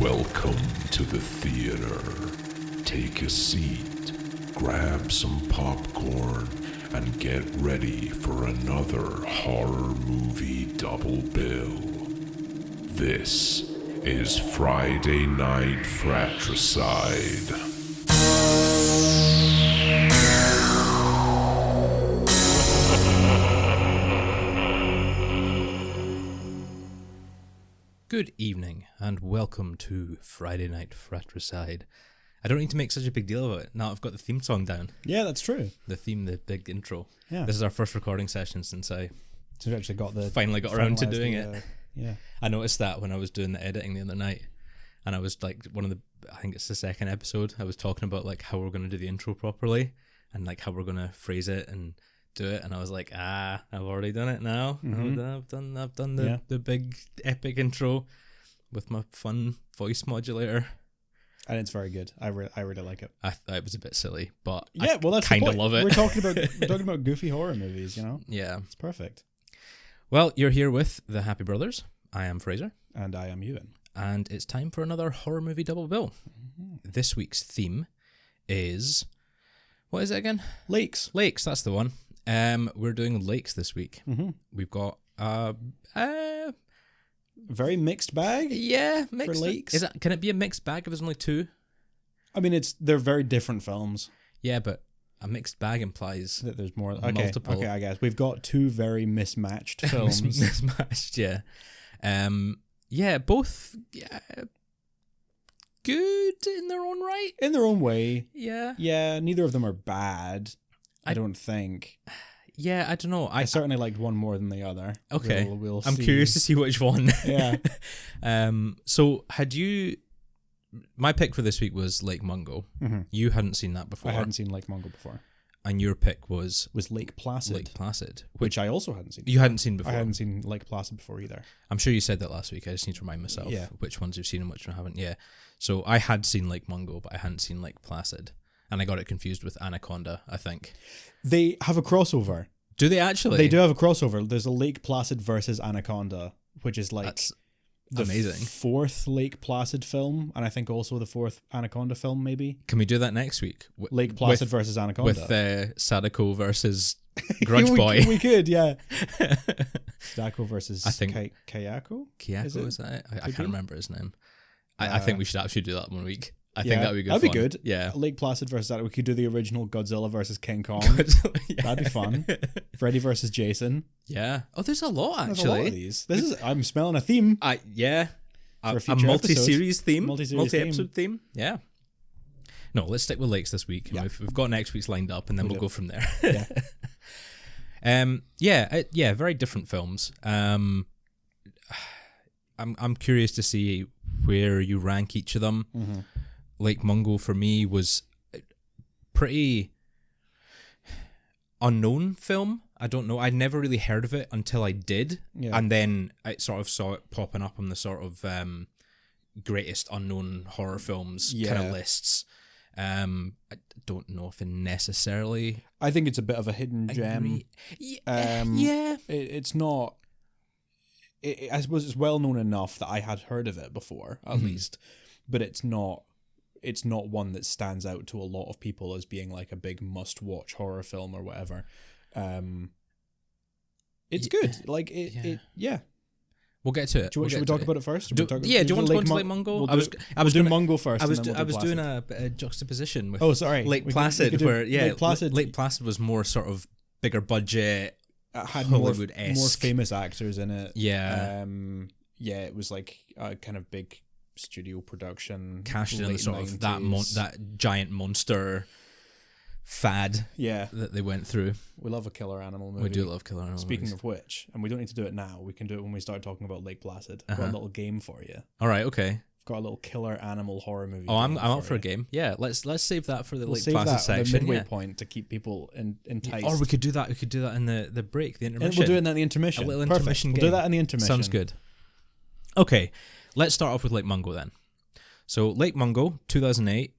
Welcome to the theater. Take a seat, grab some popcorn, and get ready for another horror movie double bill. This is Friday Night Fratricide. Good evening, and welcome to Friday Night Fratricide. I don't need to make such a big deal of it. Now I've got the theme song down. Yeah, that's true. The theme, the big intro. Yeah. This is our first recording session since I So we actually finally got around to doing it. Yeah. I noticed that when I was doing the editing the other night, and I was like, I think it's the second episode, I was talking about like how we're going to do the intro properly, and like how we're going to phrase it and do it, and I was like, I've already done it now. Mm-hmm. I've done the big epic intro with my fun voice modulator, And it's very good. I really like it. I thought it was a bit silly, but Yeah, well, that's kind the of point. love it. We're talking about goofy horror movies, you know? Yeah. It's perfect. Well, you're here with the Happy Brothers. I am Fraser, And I am Ewan. and it's time for another horror movie double bill. Mm-hmm. This week's theme is, what is it again? Lakes. Lakes. That's the one. We're doing lakes this week. Mm-hmm. We've got Very mixed bag. mixed. For lakes? Can it be a mixed bag if there's only two? I mean, they're very different films. Yeah, but a mixed bag implies That there's more. Multiple. Okay, I guess we've got two very mismatched films. mismatched. Yeah. Both good in their own right. In their own way. Yeah. Yeah, neither of them are bad. I don't think. Yeah, I don't know. I certainly liked one more than the other. Okay. We'll I'm see. curious to see which one. Yeah. So my pick for this week was Lake Mungo. Mm-hmm. You hadn't seen that before. I hadn't seen Lake Mungo before. And your pick was Lake Placid. Lake Placid, Which I also hadn't seen. you hadn't seen before. I hadn't seen Lake Placid before either. I'm sure you said that last week. I just need to remind myself which ones you've seen and which one I haven't. Yeah. So I had seen Lake Mungo, but I hadn't seen Lake Placid. And I got it confused with Anaconda, I think. They have a crossover. Do they actually? They do have a crossover. There's a Lake Placid versus Anaconda, which is like That's the amazing. fourth Lake Placid film, and I think also the fourth Anaconda film, maybe. Can we do that next week? Lake Placid versus Anaconda. With Sadako versus Grudge Boy. we could, yeah. Sadako versus I think Kayako? Kiyako, is that it? I can't be? remember his name. I think we should actually do that one week. I think that would be good. That'd be good. Yeah. Lake Placid versus that. We could do the original Godzilla versus King Kong. Yeah. That'd be fun. Freddy versus Jason. Yeah. Oh, there's a lot There's actually. a lot of these. I'm smelling a theme. A future multi-series theme, Multi-series multi-episode theme. Yeah. No, let's stick with lakes this week. Yeah. We've got next week's lined up, and then we'll go from there. Yeah. Very different films. I'm curious to see where you rank each of them. Mm-hmm. Lake Mungo for me was pretty unknown film. I don't know. I'd never really heard of it until I did. Yeah. And then I sort of saw it popping up on the sort of greatest unknown horror films kind of lists. I don't know if it necessarily... I think it's a bit of a hidden gem. It's not... I suppose it's well known enough that I had heard of it before, at least. But it's not one that stands out to a lot of people as being like a big must-watch horror film or whatever. It's good. Like yeah. We'll get to it. Should we talk about it first? Do you want to go into Lake Mungo? I was doing Mungo first. I was and then we'll do doing Placid. a juxtaposition with Lake Placid, Lake Placid was more sort of bigger budget, it had Hollywood-esque. more famous actors in it. Yeah. It was like a kind of big studio production. Cashed in late sort of 90s. that giant monster fad that they went through. We love a killer animal movie. We do love killer animal Speaking movies. of which, and we don't need to do it now, we can do it when we start talking about Lake Placid. I've got a little game for you. All right, okay. I've got a little killer animal horror movie. Oh, I'm up for a game. Yeah, let's save that for the We'll Lake save Placid that section. the midway point to keep people enticed. Or we could do that. We could do that in the break, the intermission. And we'll do it in the intermission. A little Perfect. intermission We'll game. do that in the intermission. Sounds good. Okay, let's start off with Lake Mungo then. So Lake Mungo, 2008,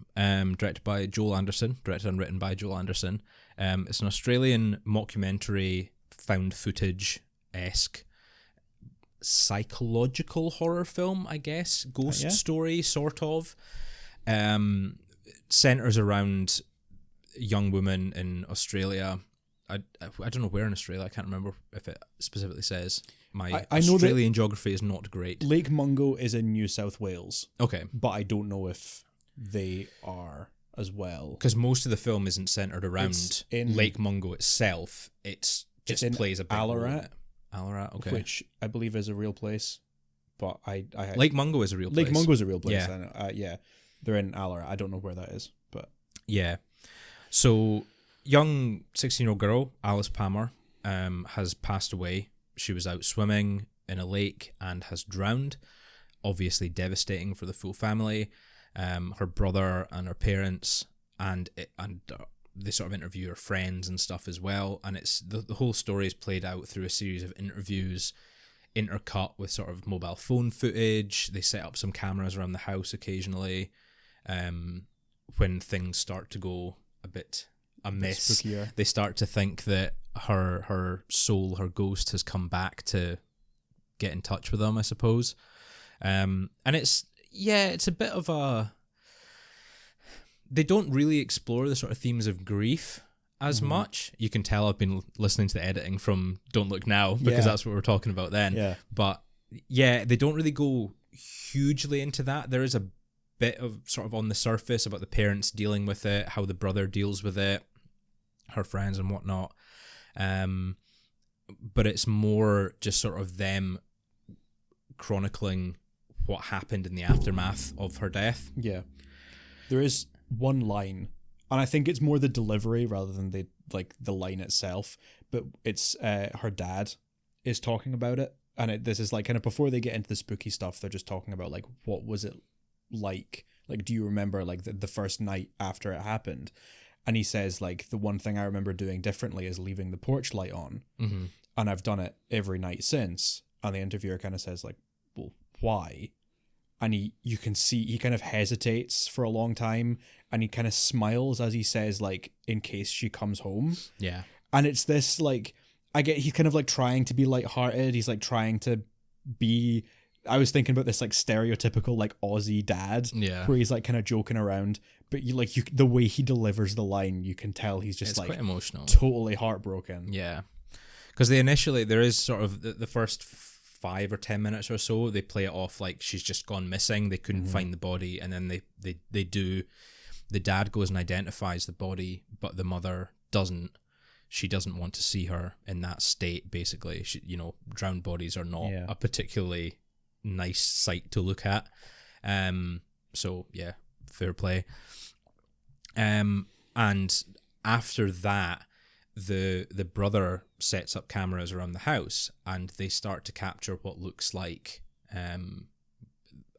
directed by Joel Anderson, directed and written by Joel Anderson. It's an Australian mockumentary, found footage-esque psychological horror film, I guess, ghost story sort of. Centers around a young woman in Australia. I don't know where in Australia. I can't remember if it specifically says. My I know Australian geography is not great. Lake Mungo is in New South Wales. Okay. But I don't know if they are as well. Because most of the film isn't centered around It's in- Lake Mungo itself. It's just in plays a big role in Ballarat. it. Ballarat, okay. Which I believe is a real place. But I Lake Mungo is a real place. Lake Mungo is a real place. Yeah. I know. Yeah. They're in Ballarat. I don't know where that is, but Yeah. So, young 16-year-old girl, Alice Palmer, has passed away. She was out swimming in a lake and has drowned. Obviously devastating for the full family. Her brother and her parents, and they sort of interview her friends and stuff as well. And it's the whole story is played out through a series of interviews, intercut with sort of mobile phone footage. They set up some cameras around the house occasionally. When things start to go a bit amiss, spookier. they start to think that her soul, her ghost, has come back to get in touch with them, I suppose. And it's a bit of a... They don't really explore the sort of themes of grief as much. You can tell I've been listening to the editing from Don't Look Now, because that's what we were talking about then. Yeah. But yeah, they don't really go hugely into that. There is a bit of sort of on the surface about the parents dealing with it, how the brother deals with it, her friends and whatnot. But it's more just sort of them chronicling what happened in the aftermath of her death. Yeah. There is one line, and I think it's more the delivery rather than the line itself, but it's her dad is talking about it, and this is like kind of before they get into the spooky stuff, they're just talking about like, what was it like do you remember like the first night after it happened? And he says like, the one thing I remember doing differently is leaving the porch light on, and I've done it every night since. And the interviewer kind of says like, well, why? And you can see he kind of hesitates for a long time, and he kind of smiles as he says like, in case she comes home. Yeah. And it's this like, he's kind of like trying to be lighthearted. He's like trying to be, I was thinking about this like stereotypical like Aussie dad, where he's like kind of joking around, but the way he delivers the line, you can tell he's just it's quite emotional, totally heartbroken. Yeah, because there is sort of the first 5 or 10 minutes or so, they play it off like she's just gone missing. They couldn't find the body, and then they do. The dad goes and identifies the body, but the mother doesn't. She doesn't want to see her in that state. Basically, drowned bodies are not a particularly nice sight to look at. So yeah, fair play. And after that, the brother sets up cameras around the house, and they start to capture what looks like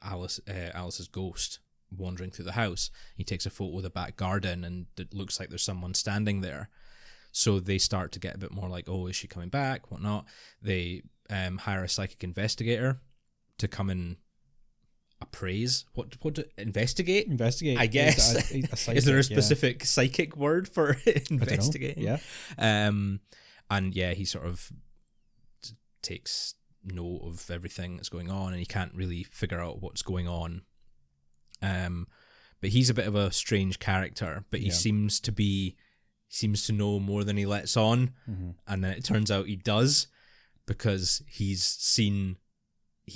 Alice's ghost wandering through the house. He takes a photo of the back garden, and it looks like there's someone standing there. So they start to get a bit more like, oh, is she coming back? Whatnot. They hire a psychic investigator to come and appraise. What investigate? Investigate. I guess. Psychic, is there a specific psychic word for investigating? Yeah. And yeah, he sort of takes note of everything that's going on, and he can't really figure out what's going on. But he's a bit of a strange character, but he seems to know more than he lets on. And then it turns out he does, because he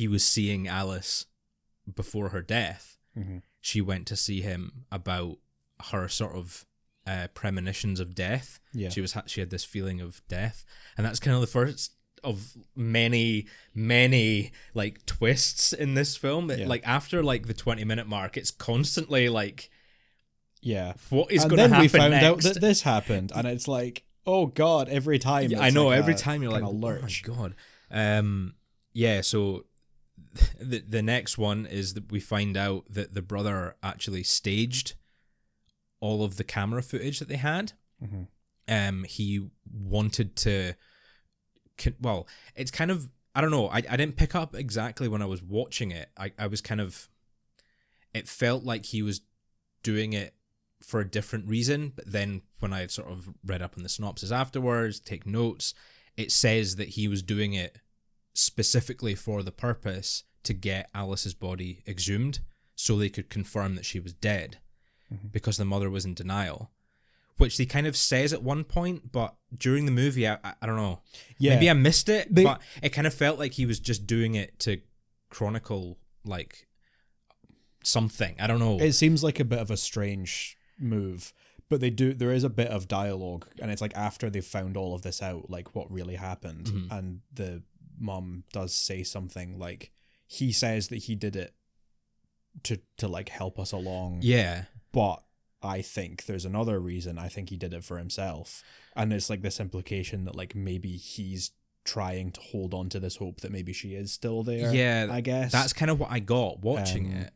was seeing Alice before her death. She went to see him about her sort of premonitions of death. She had this feeling of death, and that's kind of the first of many like twists in this film. Like after like the 20-minute mark, it's constantly like, what is going to happen next? And then we found out that this happened, and it's like, oh god, every time. Yeah, I know, like every time you're like, lurch. Oh my god. So the next one is that we find out that the brother actually staged all of the camera footage that they had. He wanted to, well, it's kind of, I don't know, I didn't pick up exactly when I was watching it. I was kind of, it felt like he was doing it for a different reason, but then when I sort of read up on the synopsis afterwards, take notes, it says that he was doing it specifically for the purpose to get Alice's body exhumed so they could confirm that she was dead, because the mother was in denial, which he kind of says at one point, but during the movie, I don't know. Yeah. Maybe I missed it, but it kind of felt like he was just doing it to chronicle, like, something. I don't know. It seems like a bit of a strange move, but there is a bit of dialogue, and it's like after they've found all of this out, like what really happened, and the mum does say something like, he says that he did it to like help us along. Yeah. But I think there's another reason. I think he did it for himself. And it's like this implication that like maybe he's trying to hold on to this hope that maybe she is still there. Yeah. I guess. That's kind of what I got watching it.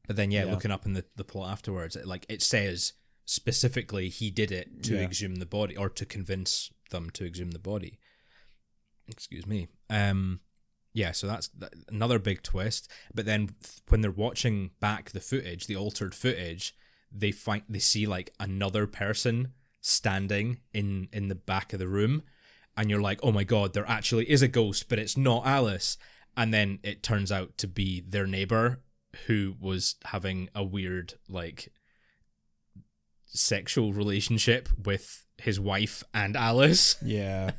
But then, looking up in the plot afterwards, it says specifically he did it to exhume the body, or to convince them to exhume the body. Excuse me. So that's another big twist. But then when they're watching back the footage, the altered footage, they see like another person standing in the back of the room, and you're like, oh my god, there actually is a ghost, but it's not Alice. And then it turns out to be their neighbor, who was having a weird like sexual relationship with his wife and Alice. Yeah.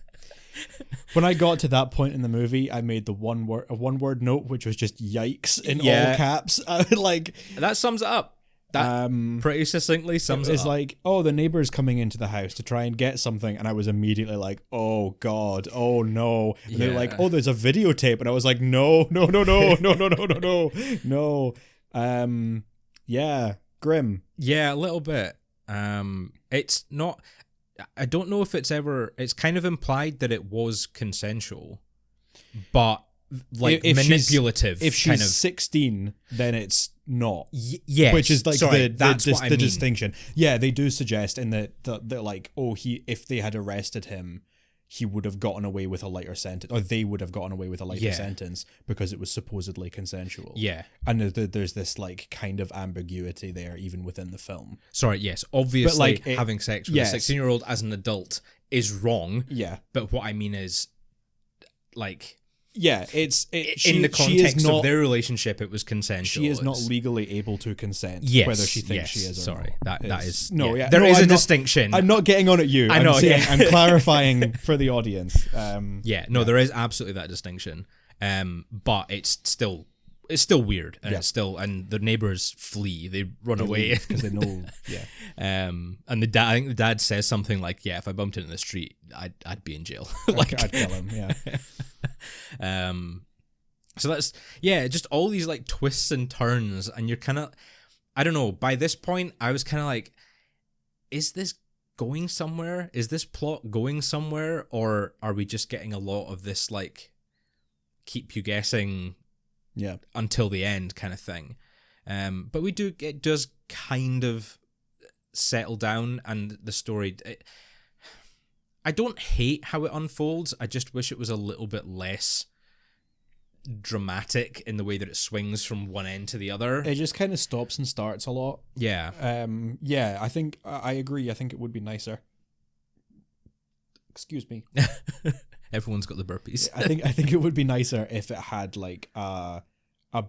When I got to that point in the movie, I made a one word note, which was just "yikes" in all caps. Like that sums it up. That pretty succinctly sums it up. It's like, oh, the neighbor's coming into the house to try and get something, and I was immediately like, oh god, oh no. And they're like, oh, there's a videotape, and I was like, no. Yeah, grim. Yeah, a little bit. It's not. I don't know if it's kind of implied that it was consensual, but like if manipulative. If she's 16, then it's not. Yes. Which is like the the distinction. Yeah, they do suggest in that they're like, oh, if they had arrested him, he would have gotten away with a lighter sentence, or they would have gotten away with a lighter sentence because it was supposedly consensual. Yeah. And there's this like kind of ambiguity there, even within the film. Sorry, yes. Obviously, like, having sex with a 16-year-old as an adult is wrong. Yeah. But what I mean is, like... Yeah, in the context of their relationship, it was consensual. She is not legally able to consent, whether she thinks she is or not. That is... There is a I'm distinction. I'm not getting on at you. I know, I'm clarifying for the audience. There is absolutely that distinction. But it's still weird, and the neighbors flee. They run away because they know. Yeah. And I think the dad says something like, "Yeah, if I bumped into in the street, I'd be in jail." Like, I'd kill him. Yeah. So that's just all these like twists and turns, and you're kind of, I don't know. By this point, I was kind of like, is this going somewhere? Is this plot going somewhere, or are we just getting a lot of this like keep you guessing? Yeah. Until the end kind of thing. But it does kind of settle down, and the story... I don't hate how it unfolds. I just wish it was a little bit less dramatic in the way that it swings from one end to the other. It just kind of stops and starts a lot. Yeah. I think I agree. I think it would be nicer. Excuse me. Everyone's got the burpees. I think it would be nicer if it had like a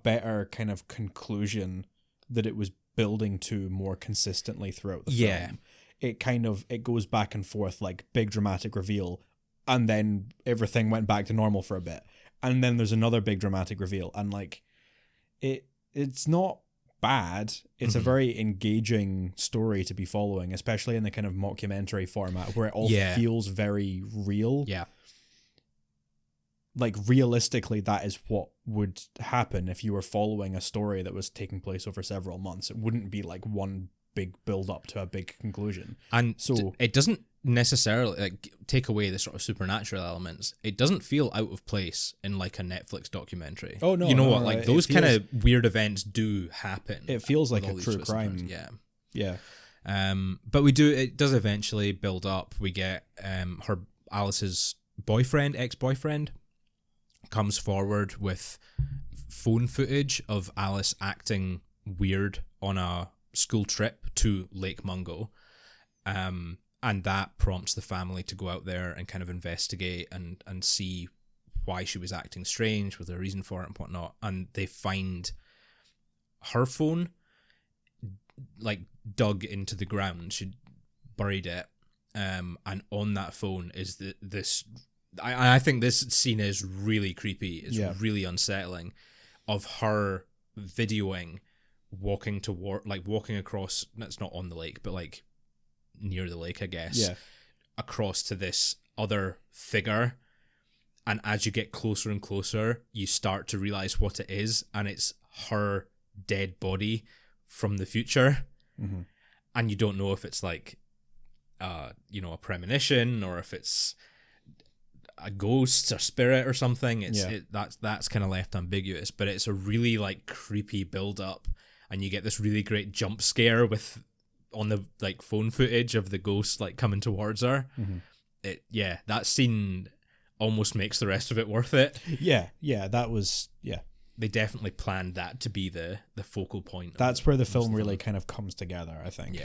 better kind of conclusion that it was building to more consistently throughout the film. It goes back and forth, like big dramatic reveal, and then everything went back to normal for a bit, and then there's another big dramatic reveal, and like it's not bad. It's a very engaging story to be following, especially in the kind of mockumentary format where it all feels very real. Yeah. Like realistically, that is what would happen if you were following a story that was taking place over several months. It wouldn't be like one big build up to a big conclusion. And so it doesn't necessarily like take away the sort of supernatural elements. It doesn't feel out of place in like a Netflix documentary. Oh no, you know what? Like those kind of weird events do happen. It feels like a true crime. Yeah. But it does eventually build up. We get Alice's ex-boyfriend comes forward with phone footage of Alice acting weird on a school trip to Lake Mungo, and that prompts the family to go out there and kind of investigate and see why she was acting strange, was there a reason for it and whatnot. And they find her phone like dug into the ground. She buried it. And on that phone is this. I think this scene is really creepy. It's really unsettling, of her videoing walking across. It's not on the lake, but like near the lake, I guess. Yeah. Across to this other figure, and as you get closer and closer, you start to realize what it is, and it's her dead body from the future. Mm-hmm. And you don't know if it's like, a premonition, or if it's a ghost or spirit or something. That's kind of left ambiguous, but it's a really like creepy build up, and you get this really great jump scare on the like phone footage of the ghost like coming towards her. Mm-hmm. That scene almost makes the rest of it worth it. That was they definitely planned that to be the focal point. That's where the film really kind of comes together, I think.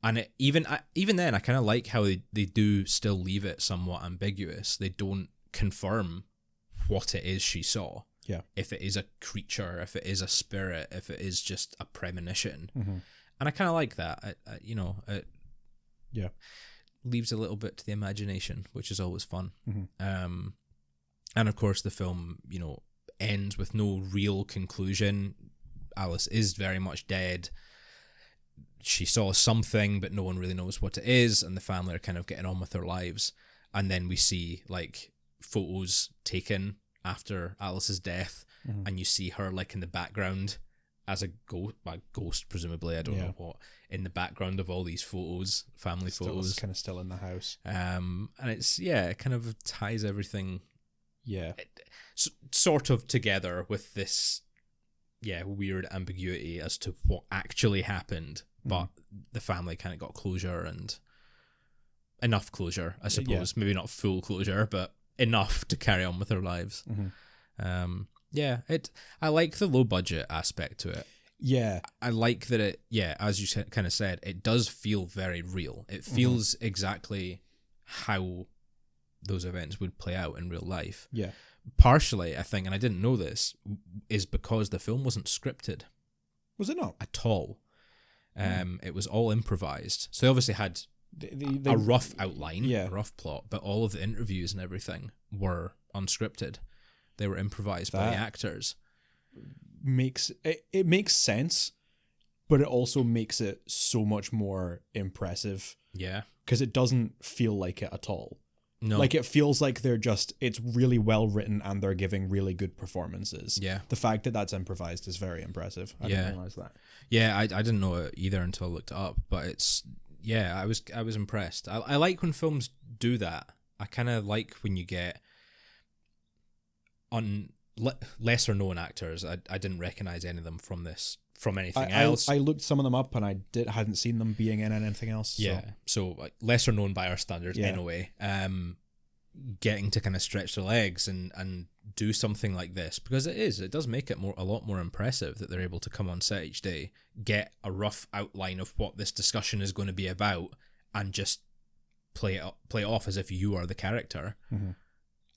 And even then, I kind of like how they do still leave it somewhat ambiguous. They don't confirm what it is she saw. Yeah. If it is a creature, if it is a spirit, if it is just a premonition. Mm-hmm. And I kind of like that. It leaves a little bit to the imagination, which is always fun. Mm-hmm. And of course, the film, ends with no real conclusion. Alice is very much dead. She saw something, but no one really knows what it is, and the family are kind of getting on with their lives. And then we see like photos taken after Alice's death, mm-hmm. and you see her like in the background as a ghost, presumably, I don't know what, in the background of all these photos, family photos. Kind of still in the house. And it's, it kind of ties everything sort of together with this, weird ambiguity as to what actually happened. But the family kind of got closure, and enough closure, I suppose. Yeah. Maybe not full closure, but enough to carry on with their lives. Mm-hmm. I like the low budget aspect to it. Yeah. I like that it, as you kind of said, it does feel very real. It feels exactly how those events would play out in real life. Yeah. Partially, I think, and I didn't know this, is because the film wasn't scripted. Was it not? At all. It was all improvised. So they obviously had a rough outline, a rough plot, but all of the interviews and everything were unscripted. They were improvised by the actors. It makes sense, but it also makes it so much more impressive. Yeah. Because it doesn't feel like it at all. No. Like, it feels like it's really well written and they're giving really good performances. Yeah. The fact that that's improvised is very impressive. I didn't realize that. Yeah, I didn't know it either until I looked it up, but I was impressed. I like when films do that. I kind of like when you get lesser known actors. I didn't recognize any of them from anything else. I looked some of them up and I hadn't seen them being in anything else. Yeah, so like, lesser known by our standards anyway. Getting to kind of stretch their legs and do something like this, because it does make it a lot more impressive that they're able to come on set each day, get a rough outline of what this discussion is going to be about, and just play it off as if you are the character. Mm-hmm.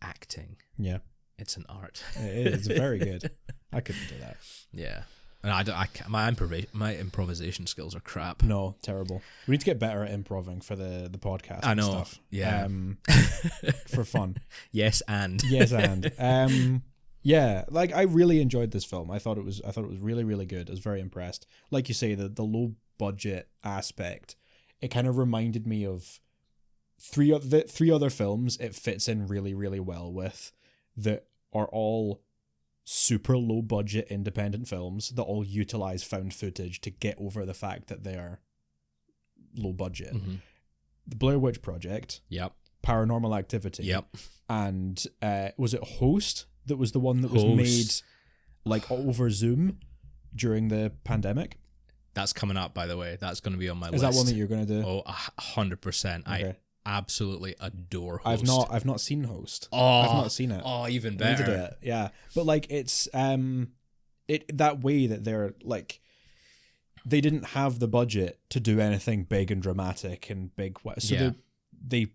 Acting. Yeah. It's an art. It is. It's very good. I couldn't do that. Yeah. And my improvisation skills are crap. No, terrible. We need to get better at improving for the podcast. I know. Stuff. Yeah. For fun. Yes, and. Yeah. Like, I really enjoyed this film. I thought it was really, really good. I was very impressed. Like you say, the low budget aspect, it kind of reminded me of three other films it fits in really, really well with, that are all super low budget independent films that all utilize found footage to get over the fact that they are low budget. Mm-hmm. The Blair Witch Project. Yep. Paranormal Activity. Yep. And was it Host that was the one that was made like over Zoom during the pandemic? That's coming up, by the way. That's going to be on my list. Is that one that you're going to do? Oh, 100%. Okay. I absolutely adore Host. I've not seen Host. Oh, I've not seen it. Oh, even better. I need to do it. Yeah, but like it's that way that they're like, they didn't have the budget to do anything big and dramatic and big, so they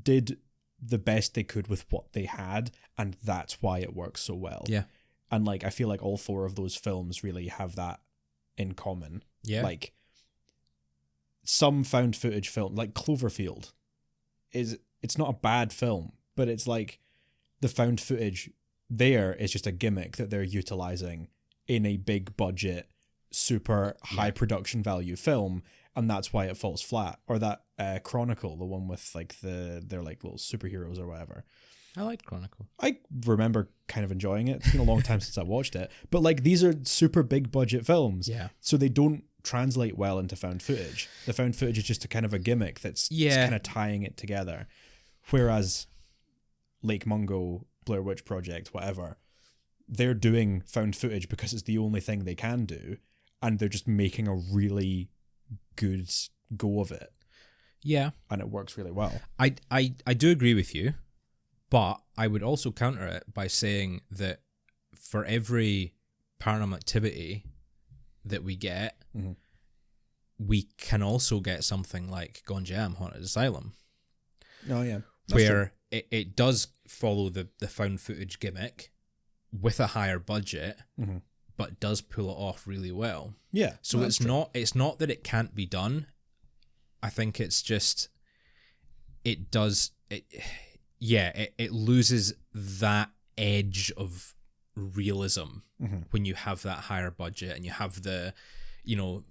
did the best they could with what they had, and that's why it works so well. Yeah. And like I feel like all four of those films really have that in common. Yeah. Like some found footage film, like Cloverfield, it's not a bad film, but it's like the found footage there is just a gimmick that they're utilizing in a big budget, super high production value film, and that's why it falls flat. Or that Chronicle, the one with like they're like little superheroes or whatever. I liked Chronicle. I remember kind of enjoying it. It's been a long time since I watched it. But like these are super big budget films. Yeah. So they don't translate well into found footage. The found footage is just a kind of a gimmick that's kind of tying it together. Whereas Lake Mungo, Blair Witch Project, whatever, they're doing found footage because it's the only thing they can do, and they're just making a really good go of it. Yeah. And it works really well. I do agree with you, but I would also counter it by saying that for every paranormal activity that we get, we can also get something like Gone Jam Haunted Asylum. Oh, yeah. Where it does follow the found footage gimmick with a higher budget, but does pull it off really well. Yeah. So it's not that it can't be done. I think it's just it loses that edge of realism when you have that higher budget and you have the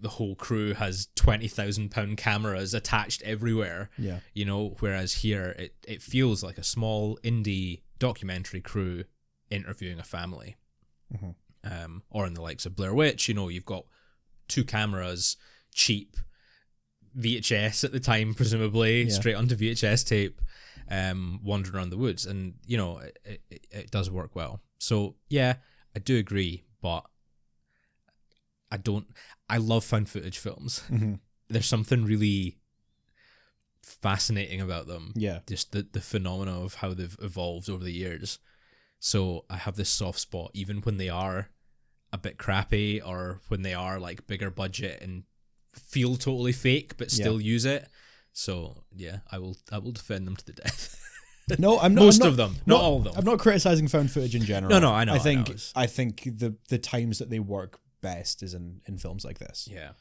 whole crew has £20,000 cameras attached everywhere. Yeah. Whereas here it feels like a small indie documentary crew interviewing a family. Or in the likes of Blair Witch, you've got 2 cameras, cheap VHS at the time, presumably, straight onto VHS tape, wandering around the woods, and it does work well. So yeah, I do agree, but I love found footage films. There's something really fascinating about them. Yeah. Just the phenomena of how they've evolved over the years. So I have this soft spot, even when they are a bit crappy or when they are like bigger budget and feel totally fake, but still use it. So yeah, I will defend them to the death. No, I'm not. Most of them, not all of them. I'm not criticizing found footage in general. No, I know. I think the times that they work best is in films like this. Yeah.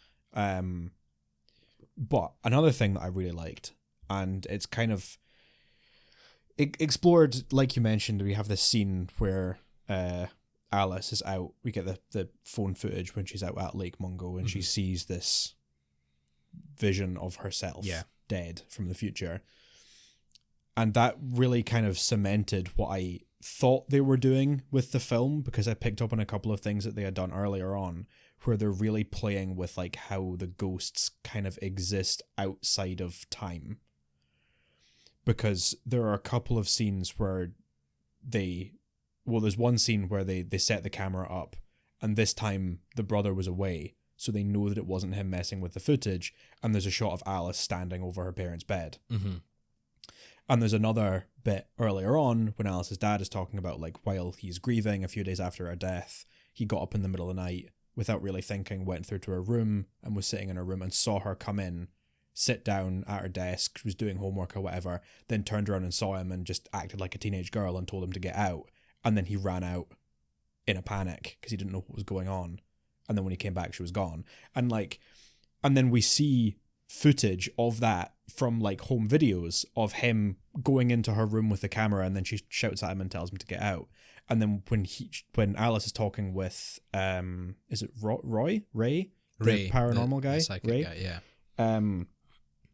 But another thing that I really liked, and it's kind of explored, like you mentioned, we have this scene where Alice is out. We get the phone footage when she's out at Lake Mungo and she sees this vision of herself dead from the future. And that really kind of cemented what I thought they were doing with the film, because I picked up on a couple of things that they had done earlier on where they're really playing with like how the ghosts kind of exist outside of time. Because there are a couple of scenes where there's one scene where they set the camera up, and this time the brother was away, so they know that it wasn't him messing with the footage, and there's a shot of Alice standing over her parents' bed. And there's another bit earlier on when Alice's dad is talking about like while he's grieving a few days after her death, he got up in the middle of the night without really thinking, went through to her room and was sitting in her room and saw her come in, sit down at her desk, was doing homework or whatever, then turned around and saw him and just acted like a teenage girl and told him to get out. And then he ran out in a panic because he didn't know what was going on. And then when he came back, she was gone. And then we see footage of that from like home videos of him going into her room with the camera, and then she shouts at him and tells him to get out. And then when Alice is talking with is it Ray, the paranormal guy, the psychic Ray? Guy, yeah.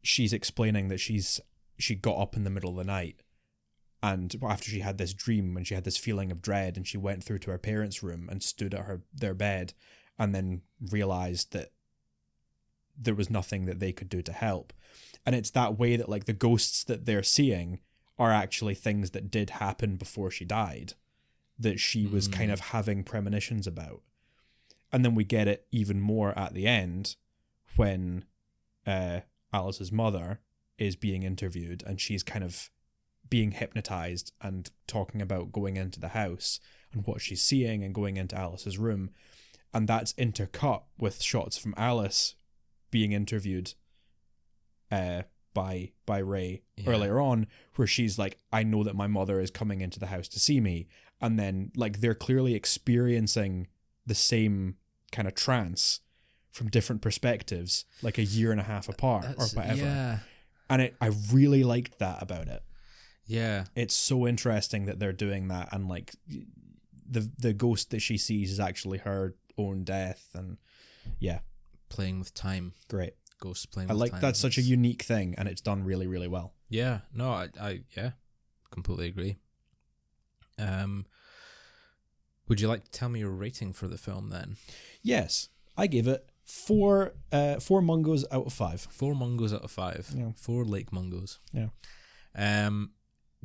She's explaining that she got up in the middle of the night, and after she had this dream and she had this feeling of dread, and she went through to her parents' room and stood at their bed, and then realized that there was nothing that they could do to help. And it's that way that like the ghosts that they're seeing are actually things that did happen before she died, that she was kind of having premonitions about. And then we get it even more at the end when Alice's mother is being interviewed and she's kind of being hypnotized and talking about going into the house and what she's seeing and going into Alice's room. And that's intercut with shots from Alice being interviewed by Ray Yeah. earlier on, where she's like, I know that my mother is coming into the house to see me, and then like they're clearly experiencing the same kind of trance from different perspectives, like a year and a half apart or whatever. Yeah. And I really liked that about it. Yeah. It's so interesting that they're doing that, and like the ghost that she sees is actually her own death, and yeah, Playing with time. great. Ghosts playing I with like time. that's such a unique thing, and it's done really, really well. Yeah. No, I completely agree. Would you like to tell me your rating for the film then? Yes, I gave it four Mungos out of 5. 4 Mungos out of 5. Yeah. 4 Lake Mungos. Yeah.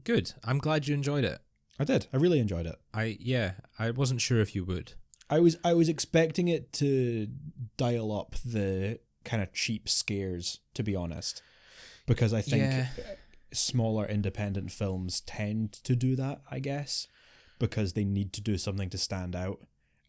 Good. I'm glad you enjoyed it. I did. I really enjoyed it. I wasn't sure if you would. I was expecting it to dial up the kind of cheap scares, to be honest, because I think smaller independent films tend to do that, I guess, because they need to do something to stand out.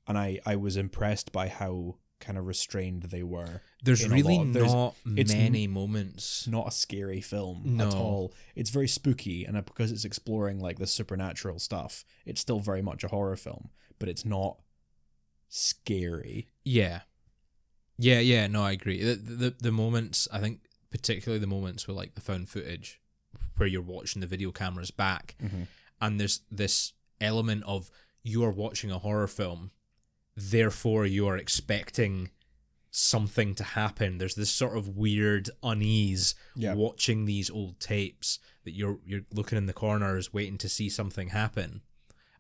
And I was impressed by how kind of restrained they were. There's really not it's many moments. It's not a scary film at all. It's very spooky, and because it's exploring like the supernatural stuff, it's still very much a horror film, but it's not scary. Yeah, no, I agree. The moments, I think, particularly the moments with like the found footage, where you're watching the video cameras back, and there's this element of you are watching a horror film, therefore you are expecting something to happen. There's this sort of weird unease watching these old tapes that you're looking in the corners waiting to see something happen,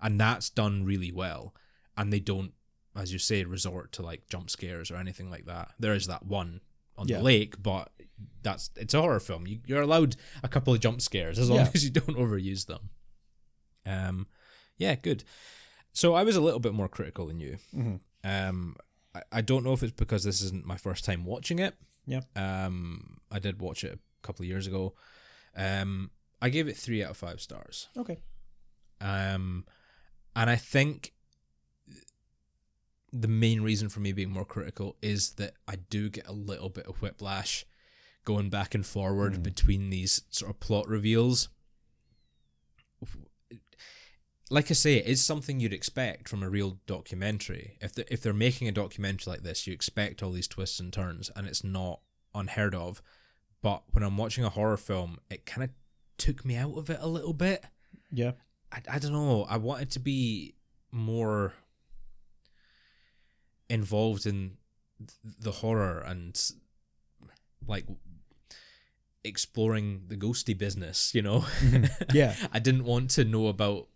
and that's done really well. And they don't, as you say, resort to like jump scares or anything like that. There is that one on the lake, but it's a horror film. You're allowed a couple of jump scares as long as you don't overuse them. Good. So I was a little bit more critical than you. I don't know if it's because this isn't my first time watching it. Yeah. I did watch it a couple of years ago. I gave it 3 out of 5 stars. Okay. And I think the main reason for me being more critical is that I do get a little bit of whiplash going back and forward between these sort of plot reveals. Like I say, it is something you'd expect from a real documentary. If they're making a documentary like this, you expect all these twists and turns, and it's not unheard of. But when I'm watching a horror film, it kind of took me out of it a little bit. Yeah. I don't know. I wanted to be more involved in the horror and like exploring the ghosty business, you know? Yeah. I didn't want to know about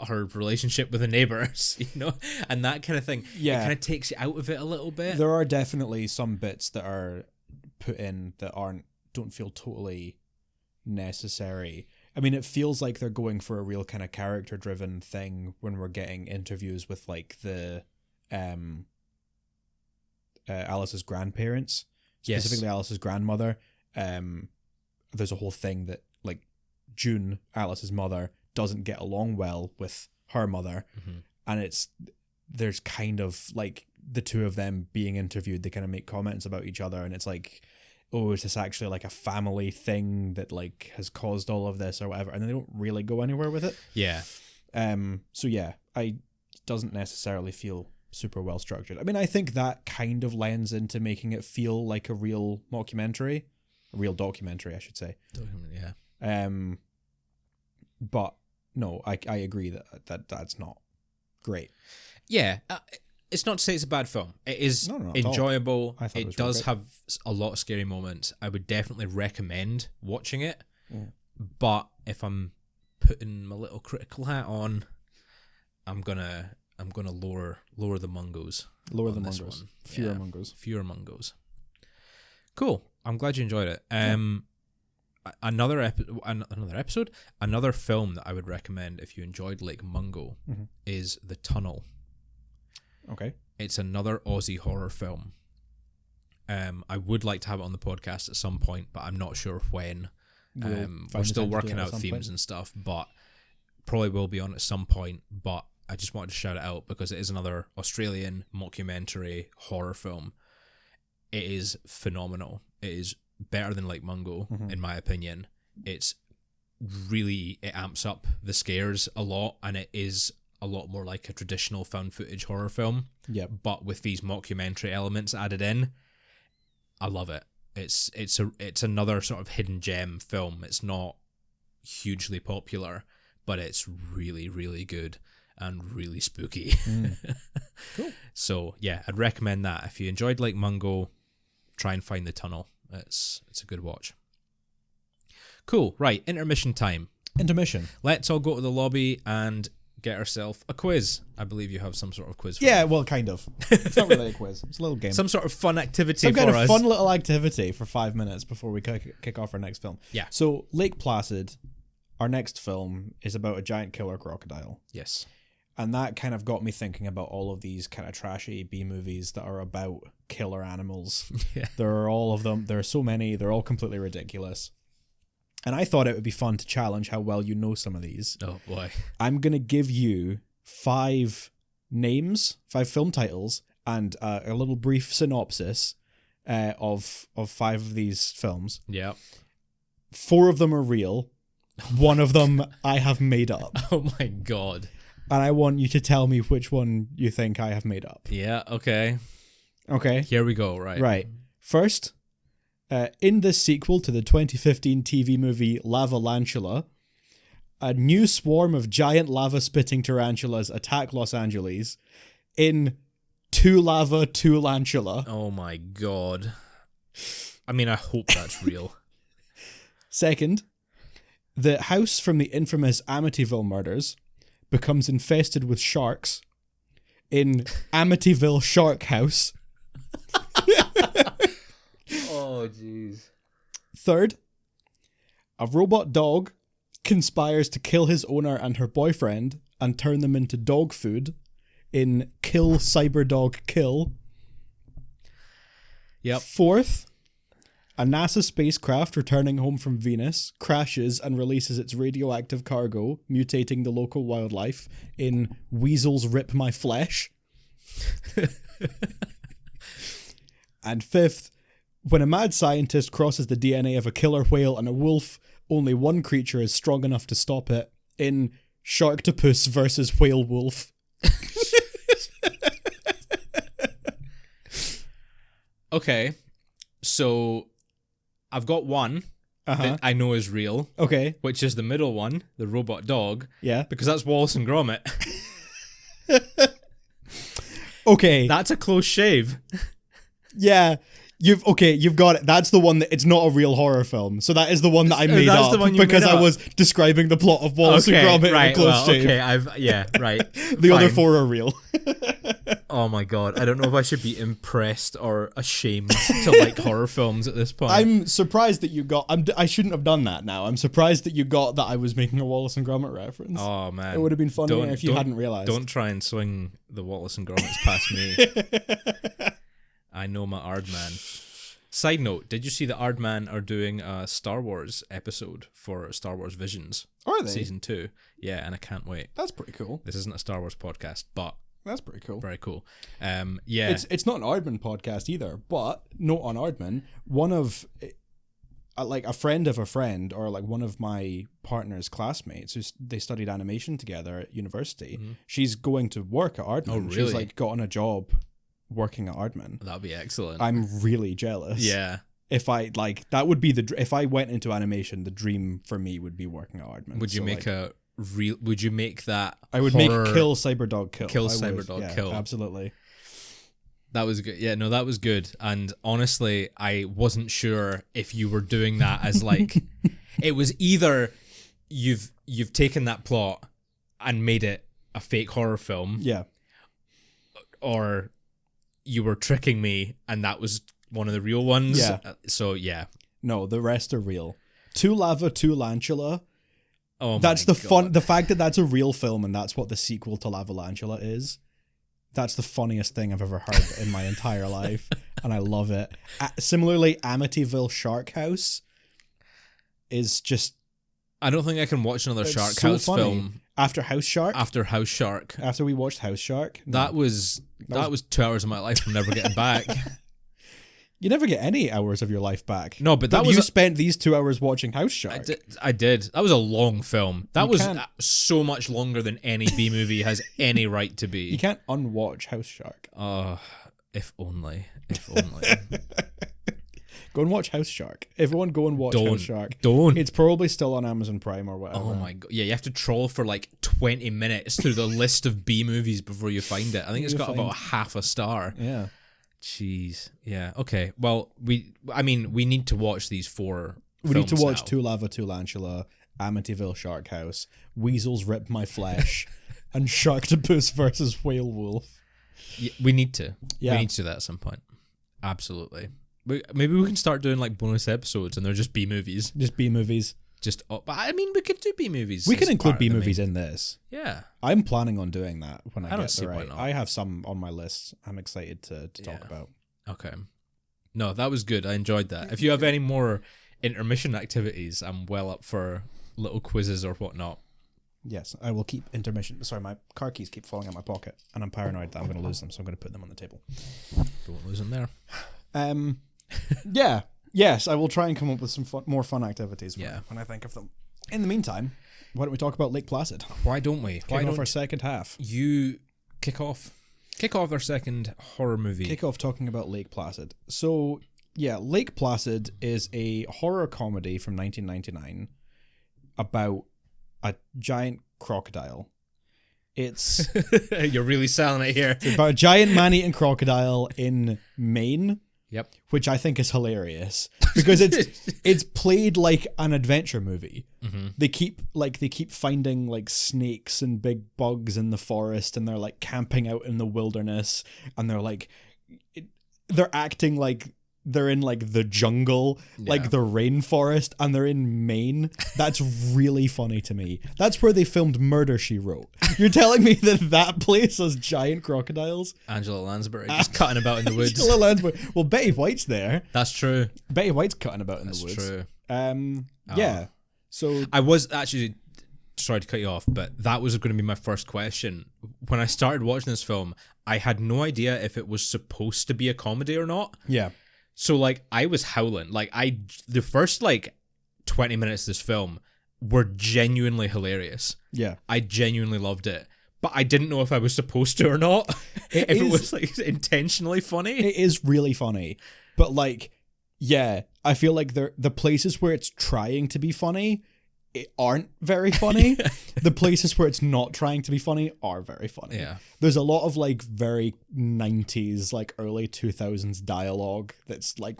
her relationship with the neighbors, you know, and that kind of thing. Yeah. It kind of takes you out of it a little bit. There are definitely some bits that are put in that don't feel totally necessary. I mean, it feels like they're going for a real kind of character driven thing when we're getting interviews with like the Alice's grandparents, specifically Alice's grandmother. There's a whole thing that like June, Alice's mother, doesn't get along well with her mother, and there's kind of like the two of them being interviewed, they kind of make comments about each other, and it's like, oh, is this actually like a family thing that like has caused all of this or whatever, and they don't really go anywhere with it. So yeah, I doesn't necessarily feel super well structured. I mean, I think that kind of lends into making it feel like a real documentary, I should say. But no, I agree that's not great. Yeah, it's not to say it's a bad film. It is enjoyable. It does have a lot of scary moments. I would definitely recommend watching it. But if I'm putting my little critical hat on, I'm gonna lower the Mungos. Lower the Mungos. Fewer Mungos. Fewer Mungos. Cool. I'm glad you enjoyed it. Another film that I would recommend if you enjoyed Lake Mungo is The Tunnel. Okay. It's another Aussie horror film. I would like to have it on the podcast at some point, but I'm not sure when. We're still working out themes and stuff, but probably will be on at some point. But I just wanted to shout it out because it is another Australian mockumentary horror film. It is phenomenal. It is better than Like Mungo, Mm-hmm. in my opinion. It amps up the scares a lot, and it is a lot more like a traditional found footage horror film. Yeah. But with these mockumentary elements added in, I love it. It's another sort of hidden gem film. It's not hugely popular, but it's really, really good and really spooky. Cool. So yeah, I'd recommend that. If you enjoyed Like Mungo, try and find The Tunnel. It's a good watch. Cool. Right, intermission time. Intermission. Let's all go to the lobby and get ourselves a quiz. I believe you have some sort of quiz for Yeah, me. well, kind of. It's not really a quiz. It's a little game. Some sort of fun activity Some for kind of us. fun little activity for 5 minutes before we kick off our next film. Yeah. So, Lake Placid, our next film, is about a giant killer crocodile. Yes. And that kind of got me thinking about all of these kind of trashy B-movies that are about killer animals. Yeah. There are all of them. There are so many. They're all completely ridiculous. And I thought it would be fun to challenge how well you know some of these. Oh boy. I'm going to give you 5 names, 5 film titles, and a little brief synopsis of 5 of these films. Yeah. 4 of them are real. 1 of them I have made up. Oh my god. And I want you to tell me which one you think I have made up. Yeah, okay. Okay? Here we go, right. Right. First, in this sequel to the 2015 TV movie Lavalantula, a new swarm of giant lava-spitting tarantulas attack Los Angeles in Two Lava, Two Lantula. Oh my god. I mean, I hope that's real. Second, the house from the infamous Amityville murders becomes infested with sharks in Amityville Shark House. Oh, jeez. Third, a robot dog conspires to kill his owner and her boyfriend and turn them into dog food in Kill Cyberdog Kill. Yep. Fourth, a NASA spacecraft returning home from Venus crashes and releases its radioactive cargo, mutating the local wildlife in Weasels Rip My Flesh. And fifth, when a mad scientist crosses the DNA of a killer whale and a wolf, only one creature is strong enough to stop it in Sharktopus versus Whale Wolf. Okay. So I've got one that I know is real, Okay, which is the middle one, the robot dog, yeah. because that's Wallace and Gromit. Okay, That's a close shave. yeah. You've got it. That's the one that it's not a real horror film. So that is the one that I made That's up the one you because made I up. was describing the plot of Wallace and Gromit right. in a close Well, shave. okay, right. The other Fine. 4 are real. Oh my god, I don't know if I should be impressed or ashamed to like horror films at this point. I'm surprised that you got. I shouldn't have done that. Now I'm surprised that you got that I was making a Wallace and Gromit reference. Oh man, It would have been funnier Don't- if you don't- hadn't realized. Don't try and swing the Wallace and Gromits past me. I know my Aardman. Side note, did you see that Aardman are doing a Star Wars episode for Star Wars Visions? Are they? Season 2. Yeah, and I can't wait. That's pretty cool. This isn't a Star Wars podcast, but That's pretty cool. very cool. Yeah. It's not an Aardman podcast either, but note on Aardman, one of like a friend of a friend or like one of my partner's classmates who they studied animation together at university. She's going to work at Aardman. Oh, really? She's like gotten a job working at Aardman. That'd be excellent. I'm really jealous. Yeah. If I like that would be if I went into animation, the dream for me would be working at Aardman. Would you So, make like, a real? Would you make that? I would horror- make Kill Cyberdog Kill. Kill I would, Cyberdog yeah, Kill. Absolutely. That was good. Yeah, no, that was good. And honestly, I wasn't sure if you were doing that as like it was either you've taken that plot and made it a fake horror film, Yeah. or you were tricking me and that was one of the real ones. Yeah. So yeah. No, the rest are real. Two Lava, Two Lantula. Oh, That's my the God. fun. The fact that that's a real film and that's what the sequel to Lavalantula is. That's the funniest thing I've ever heard in my entire life, and I love it. Similarly, Amityville Shark House is just. I don't think I can watch another it's Shark so House funny. film After House Shark. after House Shark. After we watched House Shark. That was 2 hours of my life I'm never getting back. You never get any hours of your life back. No, but that was you spent these 2 hours watching House Shark. I did. That was a long film. That was can't- so much longer than any B movie has any right to be. You can't unwatch House Shark. If only. If only. Go and watch House Shark. Everyone go and watch House Shark. Don't. It's probably still on Amazon Prime or whatever. Oh my god. Yeah, you have to troll for like 20 minutes through the list of B movies before you find it. I think it's got about half a star. Yeah. Jeez. Yeah. Okay. Well, we need to watch these 4 We need to films watch now. Two Lava, Two Lantula, Amityville Shark House, Weasels Rip My Flesh, and Sharktopus versus Whale Wolf. Yeah, we need to. Yeah. We need to do that at some point. Absolutely. Maybe we can start doing like bonus episodes and they're just B movies. Just B movies. But I mean, we could do B movies. We can as include part of B the movies main- in this. Yeah. I'm planning on doing that when I don't get see the why right. not. I have some on my list. I'm excited to talk Yeah. about. Okay. No, that was good. I enjoyed that. If you have any more intermission activities, I'm well up for little quizzes or whatnot. Yes, I will keep intermission. Sorry, my car keys keep falling out my pocket, and I'm paranoid that I'm going to lose them, so I'm going to put them on the table. Don't lose them there. Yeah. Yes, I will try and come up with some more fun activities when I think of them. In the meantime, why don't we talk about Lake Placid? Why don't we? Kick off our second half. You kick off our second horror movie? Kick off talking about Lake Placid. So, yeah, Lake Placid is a horror comedy from 1999 about a giant crocodile. It's You're really selling it here. about a giant man-eating crocodile in Maine. Yep. Which I think is hilarious because it's played like an adventure movie. Mm-hmm. They keep finding like snakes and big bugs in the forest, and they're like camping out in the wilderness, and they're acting like they're in like the jungle, like the rainforest, and they're in Maine. That's really funny to me. That's where they filmed Murder, She Wrote. You're telling me that place has giant crocodiles? Angela Lansbury just cutting about in the woods. Angela Lansbury. Well, Betty White's there. That's true. Betty White's cutting about in That's the woods. true. Yeah. So I was actually, sorry to cut you off, but that was going to be my first question. When I started watching this film, I had no idea if it was supposed to be a comedy or not. yeah, So like I was howling. Like the first like 20 minutes of this film were genuinely hilarious. yeah. I genuinely loved it. But I didn't know if I was supposed to or not. If it was like intentionally funny. It is really funny, but like, yeah, I feel like the places where it's trying to be funny, it aren't very funny. The places where it's not trying to be funny are very funny. Yeah. There's a lot of like very 90s, like early 2000s dialogue that's like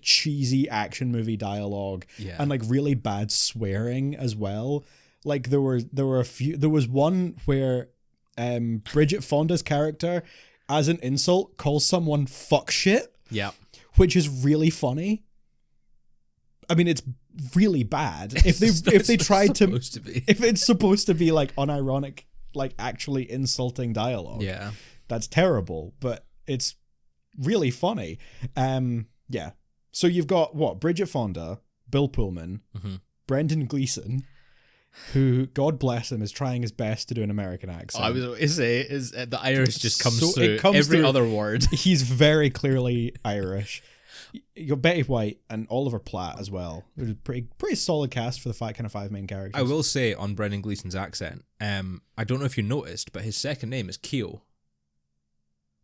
cheesy action movie dialogue, Yeah. and like really bad swearing as well. Like there were a few. There was one where Bridget Fonda's character, as an insult, calls someone fuck shit, Yeah. which is really funny. I mean, it's really bad. If they tried to, if it's supposed to be like unironic, like actually insulting dialogue, Yeah. that's terrible. But it's really funny. Yeah. So you've got Bridget Fonda, Bill Pullman, Brendan Gleeson, who, God bless him, is trying his best to do an American accent. I was going to say, the Irish just comes So through it comes every through- other word. He's very clearly Irish. You got Betty White and Oliver Platt as well. It was a pretty solid cast for the kind of 5 main characters. I will say on Brendan Gleeson's accent, I don't know if you noticed, but his second name is Keogh,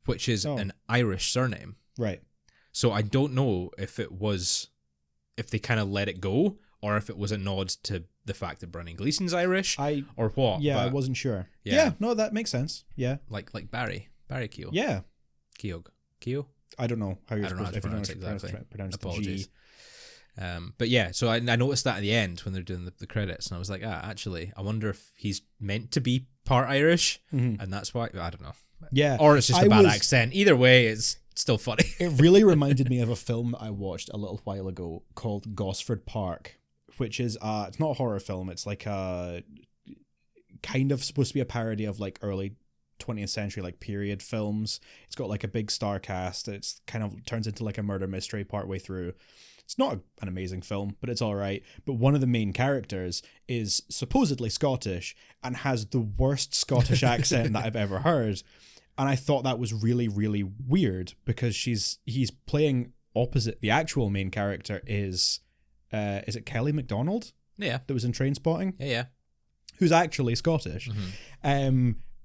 which is an Irish surname. Right. So I don't know if they kind of let it go, or if it was a nod to the fact that Brendan Gleeson's Irish, or what. Yeah, I but wasn't sure. Yeah. Yeah, no, that makes sense. Yeah. like Barry Keogh. Yeah. Keogh. I don't know how you're I don't know supposed how to if you pronounce don't it exactly. pronounce the G. Apologies. But yeah, so I noticed that at the end when they're doing the credits, and I was like, actually, I wonder if he's meant to be part Irish, and that's why, I don't know. Yeah. Or it's just a bad accent. Either way, it's still funny. It really reminded me of a film that I watched a little while ago called Gosford Park, which is it's not a horror film. It's like a kind of supposed to be a parody of like early 20th century like period films. It's got like a big star cast. It's kind of turns into like a murder mystery partway through. It's not an amazing film, but it's all right. But one of the main characters is supposedly Scottish and has the worst Scottish accent that I've ever heard. And I thought that was really, really weird because he's playing opposite. The actual main character is it Kelly MacDonald? Yeah. That was in Trainspotting? Yeah. Who's actually Scottish.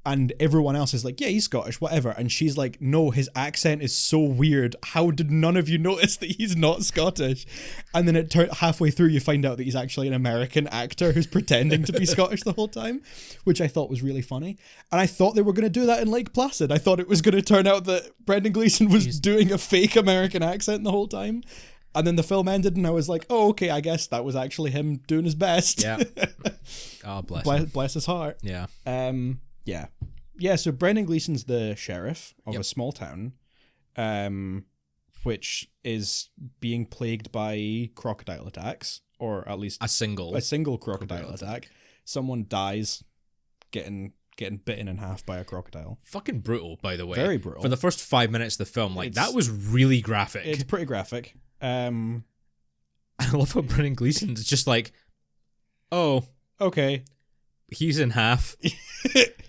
And everyone else is like, yeah, he's Scottish, whatever. And she's like, no, his accent is so weird. How did none of you notice that he's not Scottish? And then halfway through, you find out that he's actually an American actor who's pretending to be Scottish the whole time, which I thought was really funny. And I thought they were going to do that in Lake Placid. I thought it was going to turn out that Brendan Gleeson was doing a fake American accent the whole time. And then the film ended and I was like, oh, okay, I guess that was actually him doing his best. Yeah. Oh, bless him. Bless his heart. Yeah. Yeah, so Brendan Gleeson's the sheriff of Yep. a small town, which is being plagued by crocodile attacks, or at least A single crocodile attack. Someone dies getting bitten in half by a crocodile. Fucking brutal, by the way. Very brutal. For the first 5 minutes of the film, like, It's- that was really graphic. It's pretty graphic. I love how Brendan Gleeson's just like, oh, Okay, he's in half.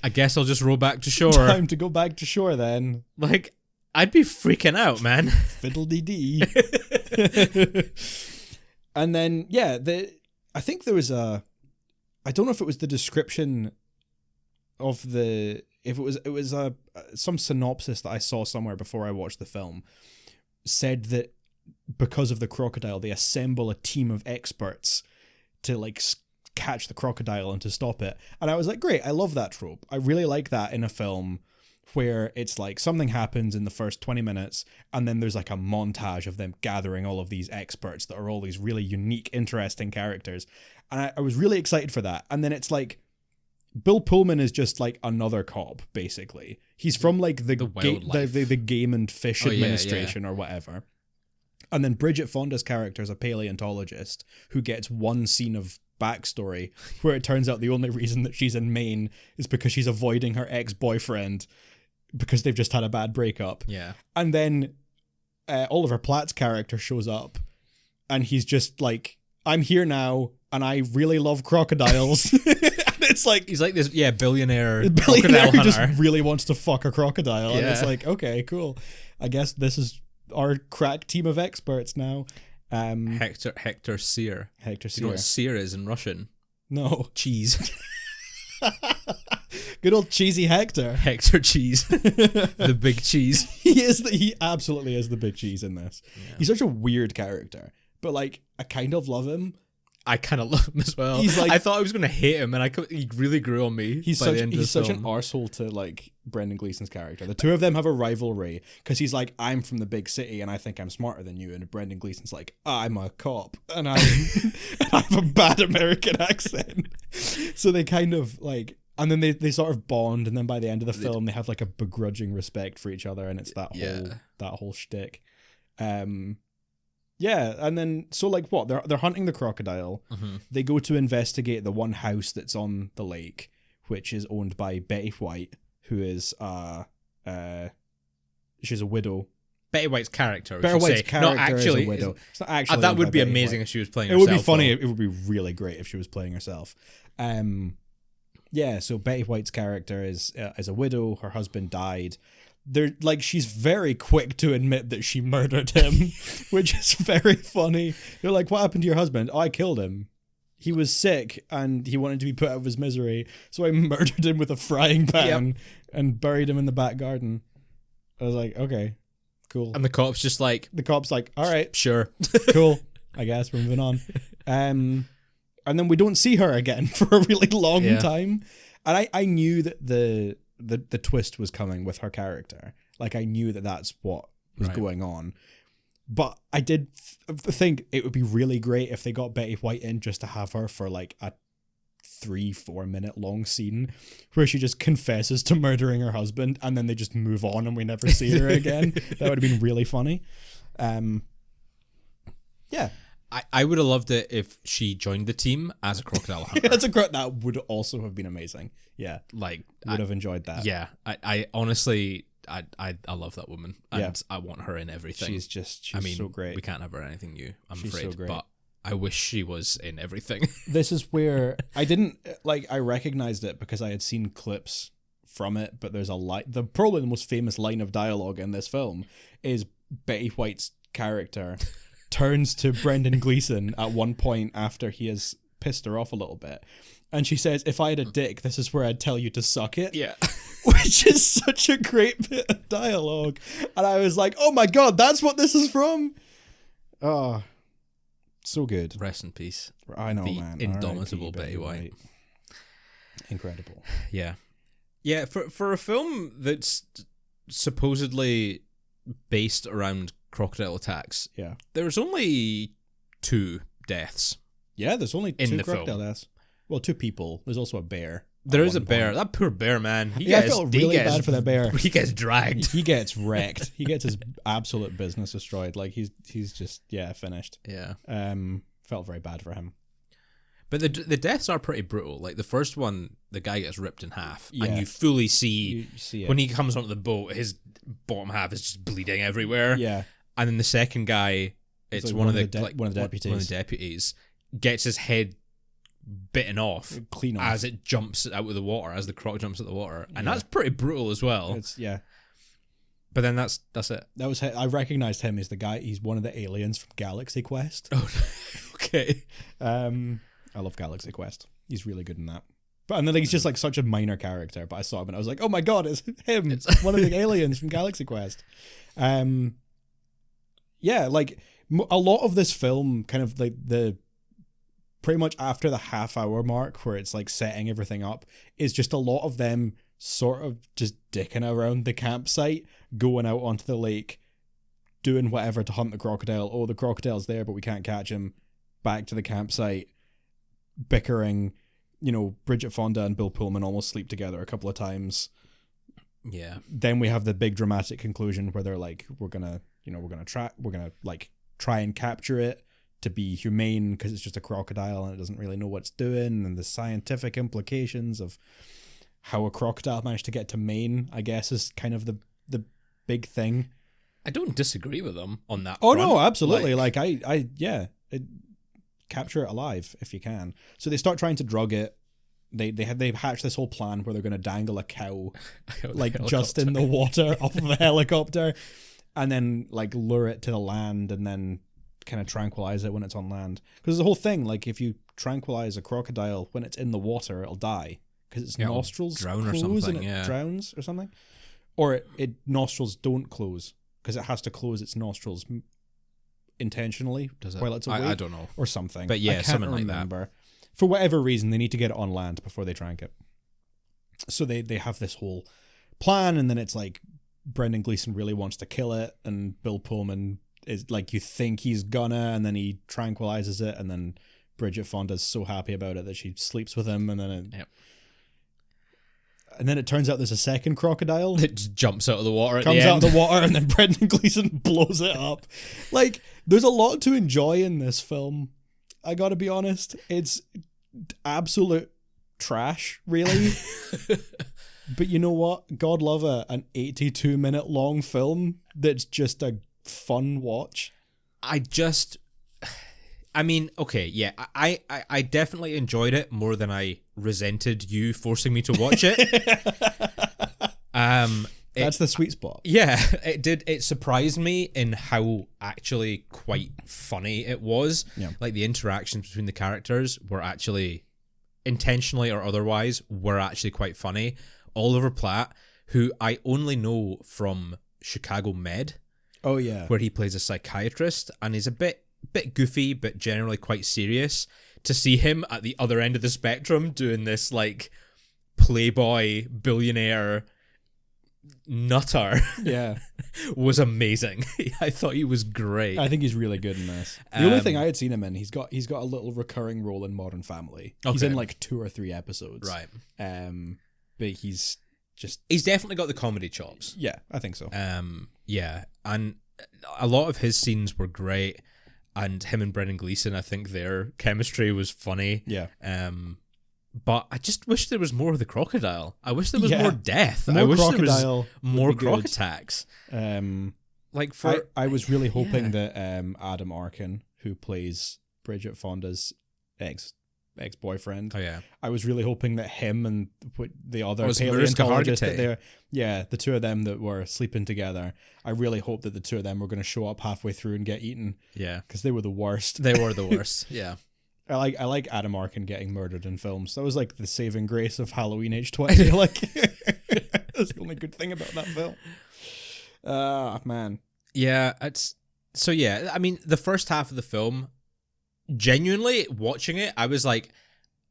I guess I'll just row back to shore. time to go back to shore then. Like, I'd be freaking out, man. Fiddle-dee-dee. And then, yeah, I think there was I don't know if it was the description of if it was some synopsis that I saw somewhere before I watched the film, said that because of the crocodile, they assemble a team of experts to like catch the crocodile and to stop it. And I was like, great, I love that trope. I really like that in a film where it's like something happens in the first 20 minutes and then there's like a montage of them gathering all of these experts that are all these really unique, interesting characters. And I was really excited for that. And then it's like, Bill Pullman is just like another cop, basically. He's from like the wildlife. the Game and Fish Oh, yeah, Administration or whatever. And then Bridget Fonda's character is a paleontologist who gets one scene of backstory where it turns out the only reason that she's in Maine is because she's avoiding her ex-boyfriend because they've just had a bad breakup. Yeah. And then Oliver Platt's character shows up and he's just like, I'm here now and I really love crocodiles. And it's like, He's like this, billionaire billionaire crocodile who just hunter. really wants to fuck a crocodile. And it's Yeah. like, okay, cool. I guess this is our crack team of experts now. Hector Sear. Hector Do you know what Sear. sear is in Russian? No. Cheese. Good old cheesy Hector. Hector Cheese. The big cheese. He absolutely is the big cheese in this. Yeah. He's such a weird character, but like I kind of love him. I kind of love him as well. He's like, I thought I was going to hate him, and he really grew on me. He's by such the end of he's the such an film. arsehole to like Brendan Gleeson's character. The two of them have a rivalry because he's like, I'm from the big city and I think I'm smarter than you, and Brendan Gleeson's like, I'm a cop and I have a bad American accent. So they kind of like, and then they sort of bond, and then by the end of the film they have like a begrudging respect for each other, and it's that whole shtick. Yeah, and then so like what they're hunting the crocodile. Mm-hmm. They go to investigate the one house that's on the lake, which is owned by Betty White, who is she's a widow. Betty White's character. Betty White's character not actually, is a widow. It's not actually. that owned would by be Betty amazing White. if she was playing It herself. would be funny. though. It would be really great if she was playing herself. Yeah. So Betty White's character is a widow. Her husband died. They're like, she's very quick to admit that she murdered him, which is very funny. They're like, what happened to your husband? Oh, I killed him. He was sick and he wanted to be put out of his misery. So I murdered him with a frying pan and buried him in the back garden. I was like, okay, cool. And the cop's just like, The cop's like, all right, sure. cool. I guess we're moving on. And then we don't see her again for a really long time. And I knew that the twist was coming with her character. Like I knew that that's what was going on. But I did think it would be really great if they got Betty White in just to have her for like a 3-4 minute long scene where she just confesses to murdering her husband and then they just move on and we never see her again. That would have been really funny. Yeah. I would have loved it if she joined the team as a crocodile hunter. That would also have been amazing. Yeah. Like, Would have enjoyed that. Yeah. I honestly, I love that woman. And Yeah. I want her in everything. She's I mean, so great. we can't have her in anything new, I'm She's afraid. so great. But I wish she was in everything. This is where I didn't, like, I recognized it because I had seen clips from it, but there's probably the most famous line of dialogue in this film is Betty White's character turns to Brendan Gleeson at one point after he has pissed her off a little bit, and she says, "If I had a dick, this is where I'd tell you to suck it." Yeah. Which is such a great bit of dialogue. And I was like, oh my god, that's what this is from? Oh, so good. Rest in peace. I know, the man. Indomitable R.I.P. Betty White. Incredible. Yeah. Yeah, for a film that's supposedly based around crocodile attacks, Yeah. there's only 2 deaths. Yeah, there's only In 2 the crocodile film. deaths. Well, 2 people. There's also a bear. There at is a one bear. point. That poor bear, man. He Yeah, I gets, felt he really gets- bad for the bear. He gets dragged. He gets wrecked. He gets his absolute business destroyed. Like, he's just, finished. Yeah. Felt very bad for him. But the deaths are pretty brutal. Like the first one, the guy gets ripped in half, Yeah. and you fully see, You see it. when he comes onto the boat, his bottom half is just bleeding everywhere. Yeah. And then the second guy, it's like one of the one of the deputies. One of the deputies gets his head bitten off Clean off. as it jumps out of the water, as the croc jumps out of the water, and Yeah. that's pretty brutal as well. Yeah. But then that's it. That was I recognized him as the guy. He's one of the aliens from Galaxy Quest. Oh, okay. I love Galaxy Quest. He's really good in that. But and then he's just like such a minor character. But I saw him and I was like, oh my god, it's him. It's one of the aliens from Galaxy Quest. Yeah, like a lot of this film, kind of like the pretty much after the half-hour mark where it's like setting everything up, is just a lot of them sort of just dicking around the campsite, going out onto the lake, doing whatever to hunt the crocodile. Oh, the crocodile's there, but we can't catch him. Back to the campsite, bickering. You know, Bridget Fonda and Bill Pullman almost sleep together a couple of times. Yeah. Then we have the big dramatic conclusion where they're like, we're gonna try and capture it to be humane because it's just a crocodile and it doesn't really know what it's doing, and the scientific implications of how a crocodile managed to get to Maine, I guess, is kind of the big thing. I don't disagree with them on that. Oh front. no, absolutely. Capture it alive if you can. So they start trying to drug it. They hatch this whole plan where they're going to dangle a cow like just in the water off of a helicopter, and then like lure it to the land and then kind of tranquilize it when it's on land. Because the whole thing, like if you tranquilize a crocodile when it's in the water, it'll die because its nostrils drown or close something, and it yeah. drowns or something, or it nostrils don't close because it has to close its nostrils intentionally Does it? while it's awake. I don't know. Or something. But yeah, I can't something like remember. that. For whatever reason, they need to get it on land before they trank it. So they have this whole plan, and then it's like Brendan Gleeson really wants to kill it, and Bill Pullman is like, you think he's gonna, and then he tranquilizes it, and then Bridget Fonda's so happy about it that she sleeps with him, and then and then it turns out there's a second crocodile. It just jumps out of the water at Comes the out end. of the water, and then Brendan Gleeson blows it up. Like, there's a lot to enjoy in this film. I gotta be honest. It's absolute trash, really. But you know what? God love an 82-minute long film that's just a fun watch. I mean, okay, yeah, I definitely enjoyed it more than I resented you forcing me to watch it. That's the sweet spot. Yeah, it did. It surprised me in how actually quite funny it was. Yeah. Like the interactions between the characters were actually, intentionally or otherwise, were actually quite funny. Oliver Platt, who I only know from Chicago Med, Oh, yeah. where he plays a psychiatrist, and he's a bit goofy, but generally quite serious. To see him at the other end of the spectrum doing this like playboy billionaire nutter Yeah. was amazing. I thought he was great. I think he's really good in this. The only thing I had seen him in, he's got a little recurring role in Modern Family. He's Okay. in like 2 or 3 episodes. Right. But he's just, He's definitely got the comedy chops. yeah, I think so. Yeah, and a lot of his scenes were great, and him and Brendan Gleeson, I think their chemistry was funny. Yeah. But I just wish there was more of the crocodile. I wish there was Yeah. more death. More I wish crocodile there was more would be good. croc attacks. Like I was really hoping Yeah. that Adam Arkin, who plays Bridget Fonda's ex-boyfriend. Oh yeah. I was really hoping that him and the other Oh, it's paleontologist that Mariska the two of them that were sleeping together. I really hoped that the two of them were going to show up halfway through and get eaten. Yeah. Because they were the worst. They were the worst. Yeah. I like Adam Arkin getting murdered in films. That was like the saving grace of Halloween H20. Like that's the only good thing about that film. Man. Yeah, I mean, the first half of the film, genuinely watching it, I was like,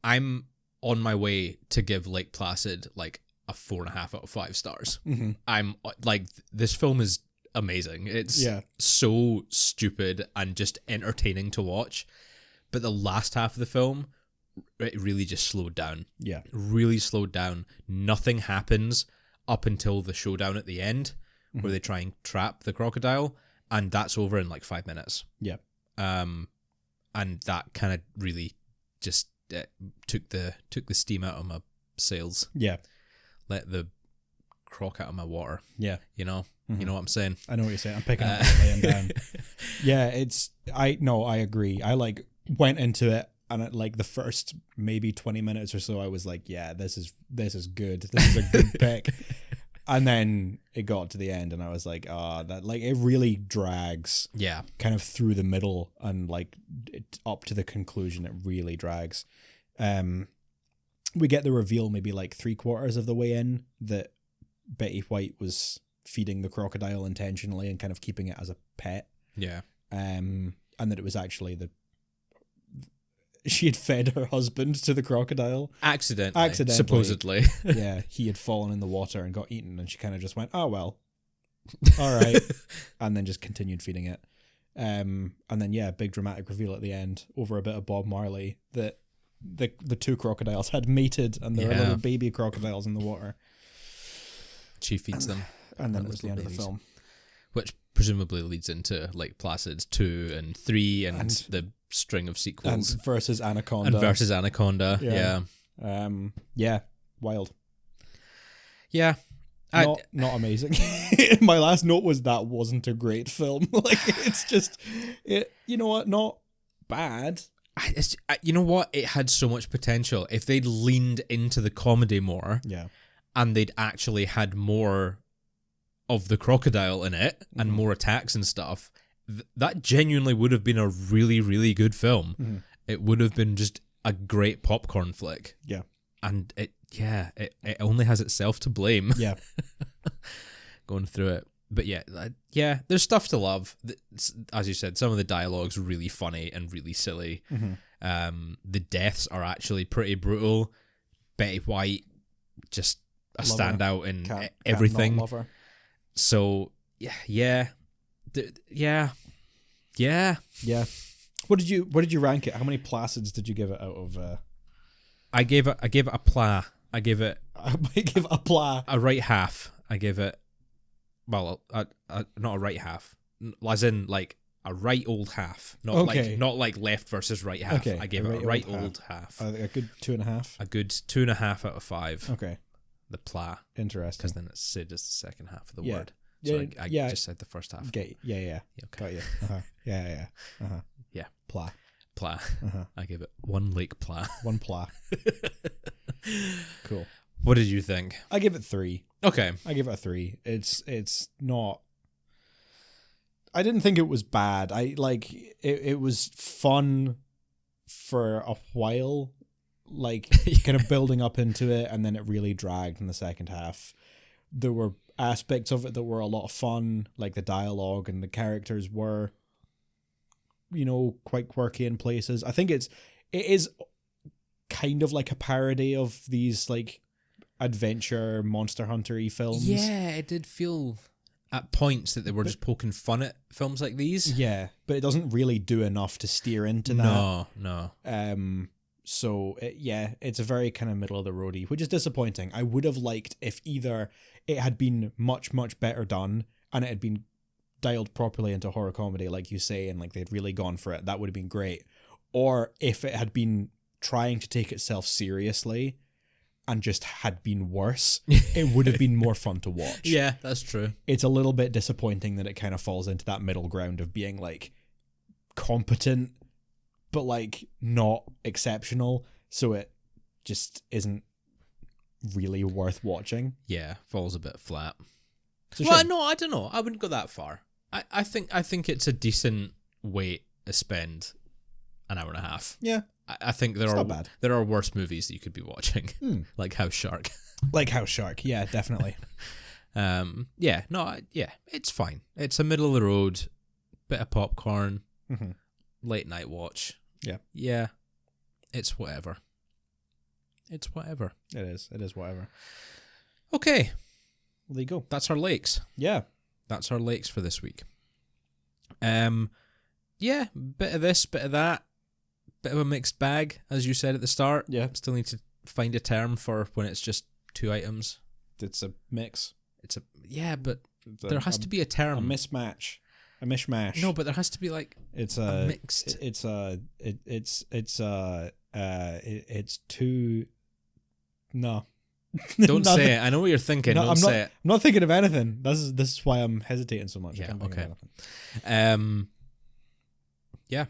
I'm on my way to give Lake Placid like a 4.5 out of 5 stars. Mm-hmm. I'm like, this film is amazing. It's so stupid and just entertaining to watch. But the last half of the film, it really just slowed down. Yeah. Really slowed down. Nothing happens up until the showdown at the end, where they try and trap the crocodile, and that's over in like 5 minutes. Yeah. And that kind of really just took the steam out of my sails. Yeah. Let the croc out of my water. Yeah. You know? Mm-hmm. You know what I'm saying? I know what you're saying. I'm picking up and laying down. Yeah, I agree. I like went into it, and at like the first maybe 20 minutes or so, I was like, yeah, this is good. This is a good pick. And then it got to the end, and I was like, that like it really drags. Yeah. Kind of through the middle and like up to the conclusion, it really drags. We get the reveal maybe like 3/4 of the way in that Betty White was feeding the crocodile intentionally and kind of keeping it as a pet. Yeah. And that it was actually she had fed her husband to the crocodile. Accidentally. Supposedly. Yeah, he had fallen in the water and got eaten, and she kind of just went, oh, well, all right. And then just continued feeding it. And then, yeah, big dramatic reveal at the end over a bit of Bob Marley that the two crocodiles had mated, and there are little baby crocodiles in the water. She feeds them. And then it was the end of the film. Which presumably leads into like Placid 2 and 3 and the string of sequels. And versus Anaconda. Yeah, wild. Yeah. Not amazing. My last note was that wasn't a great film. Like, it's just, you know what, not bad. You know what? It had so much potential. If they'd leaned into the comedy more, and they'd actually had more of the crocodile in it and more attacks and stuff, that genuinely would have been a really, really good film. Mm-hmm. It would have been just a great popcorn flick. Yeah. And it only has itself to blame. Yeah. Going through it. But yeah, there's stuff to love. As you said, some of the dialogue's really funny and really silly. Mm-hmm. The deaths are actually pretty brutal. Betty White, just a standout in everything. Can't not love her. So yeah. What did you rank it? How many Placids did you give it out of? I gave it a pla. I give it a pla. A right half. I give it. Well, not a right half, as in like a right old half, not like left versus right half. Okay. I gave it a right old half. A good 2.5. A good 2.5 out of 5. Okay. The pla. Interesting. Because then it's Sid is the second half of the word. So I just said the first half. Okay. Yeah. Okay. Got you. Yeah. Yeah. Pla. I give it 1 lake pla. 1 pla. Cool. What did you think? I give it 3. Okay. I give it a 3. It's not. I didn't think it was bad. I like it was fun for a while, like kind of building up into it, and then it really dragged in the second half. There were aspects of it that were a lot of fun, like the dialogue and the characters were, quite quirky in places. I think it is kind of like a parody of these like adventure monster hunter-y films. Yeah, it did feel at points that they were just poking fun at films like these. Yeah, but it doesn't really do enough to steer into that. No. So it's a very kind of middle of the roadie, which is disappointing. I would have liked if either it had been much, much better done and it had been dialed properly into horror comedy, like you say, and like they'd really gone for it. That would have been great. Or if it had been trying to take itself seriously and just had been worse, it would have been more fun to watch. Yeah, that's true. It's a little bit disappointing that it kind of falls into that middle ground of being like competent, but like not exceptional. so it just isn't really worth watching. Yeah, falls a bit flat. It's a Well, shame. no, I don't know. I wouldn't go that far. I think it's a decent way to spend an hour and a half. Yeah, I think there It's are not bad. there are worse movies that you could be watching, like House Shark. like House Shark. Yeah, definitely. It's fine. It's a middle of the road, bit of popcorn, Mhm. late night watch. Yeah. Yeah. It's whatever. It's whatever. It is. It is whatever. Okay. Well, there you go. That's our lakes. Yeah. That's our lakes for this week. Yeah, bit of this, bit of that, bit of a mixed bag, as you said at the start. Yeah. Still need to find a term for when it's just two items. It's a mix. But It's there has to be a term. a mismatch. A mishmash. No, but there has to be like it's a a mixed. It's too. No. Don't Nothing. say it. I know what you're thinking. No, Don't I'm say it. not thinking of anything. This is why I'm hesitating so much. I Yeah, can't think of okay. anything. Yeah,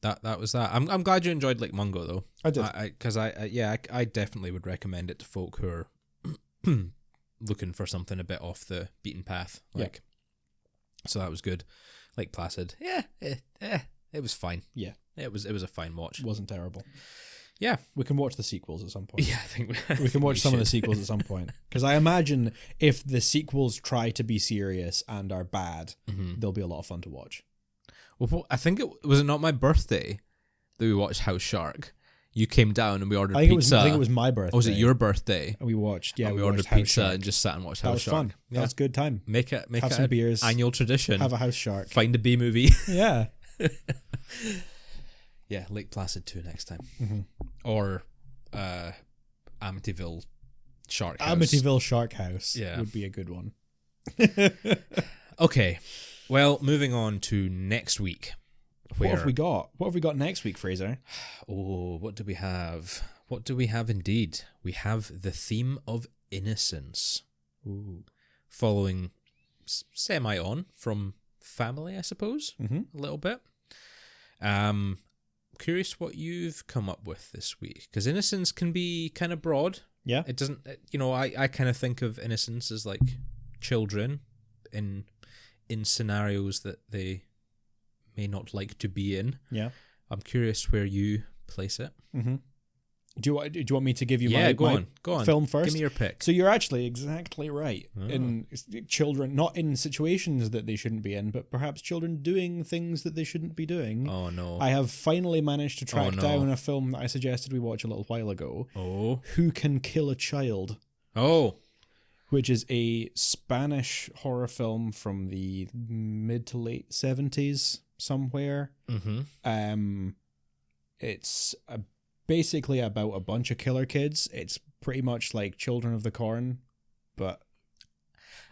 that was that. I'm glad you enjoyed like Mungo though. I did. Because I definitely would recommend it to folk who are looking for something a bit off the beaten path. Like, so that was good. Like Placid. Yeah, it was fine. Yeah. It was a fine watch. It wasn't terrible. Yeah. We can watch the sequels at some point. Yeah, I think We can watch some of the should. sequels at some point. Because I imagine if the sequels try to be serious and are bad, they'll be a lot of fun to watch. Well, I think it was not my birthday that we watched House Shark. You came down and we ordered I think pizza. it was my birthday. Oh, was it your birthday? And we watched. Yeah, and we watched ordered House pizza Shark. and just sat and watched That House was Shark. fun. Yeah. That was a good time. Make it Have an some beers. annual tradition. Have a House Shark. Find a B movie. Yeah. Yeah, Lake Placid 2 next time. Mhm. Or Amityville Shark House. Amityville Shark House Yeah. would be a good one. Okay. Well, moving on to next week. What have we got? What have we got next week, Fraser? Oh, what do we have? What do we have indeed? We have the theme of innocence. Ooh. Following semi on from family, I suppose. Mm-hmm. A little bit. Curious what you've come up with this week, because innocence can be kind of broad. Yeah. It doesn't, I kind of think of innocence as like children in scenarios that they may not like to be in. Yeah. I'm curious where you place it. Mm-hmm. Do you want me to give you Go my on. film first? Give me your pick. So you're actually exactly right. Oh. In children, not in situations that they shouldn't be in, but perhaps children doing things that they shouldn't be doing. Oh no. I have finally managed to track no. down a film that I suggested we watch a little while ago. Oh. Who Can Kill a Child? Oh. Which is a Spanish horror film from the mid to late 70s somewhere. Mm-hmm. It's basically about a bunch of killer kids. It's pretty much like Children of the Corn, but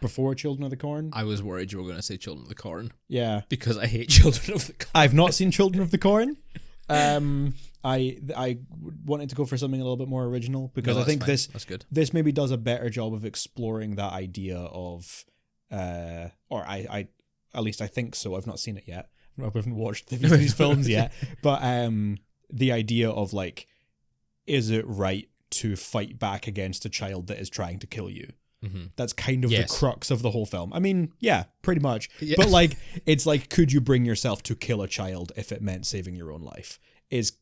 before Children of the Corn. I was worried you were going to say Children of the Corn, Yeah. because I hate Children of the Corn. I've not seen Children of the Corn. I wanted to go for something a little bit more original because No, I think that's good. this maybe does a better job of exploring that idea of or I at least I think so. I've not seen it yet. I haven't watched these films yet, but the idea of like, is it right to fight back against a child that is trying to kill you? Mm-hmm. That's kind of Yes. the crux of the whole film. I mean, yeah, pretty much. Yeah. But like, it's like, could you bring yourself to kill a child if it meant saving your own life? Is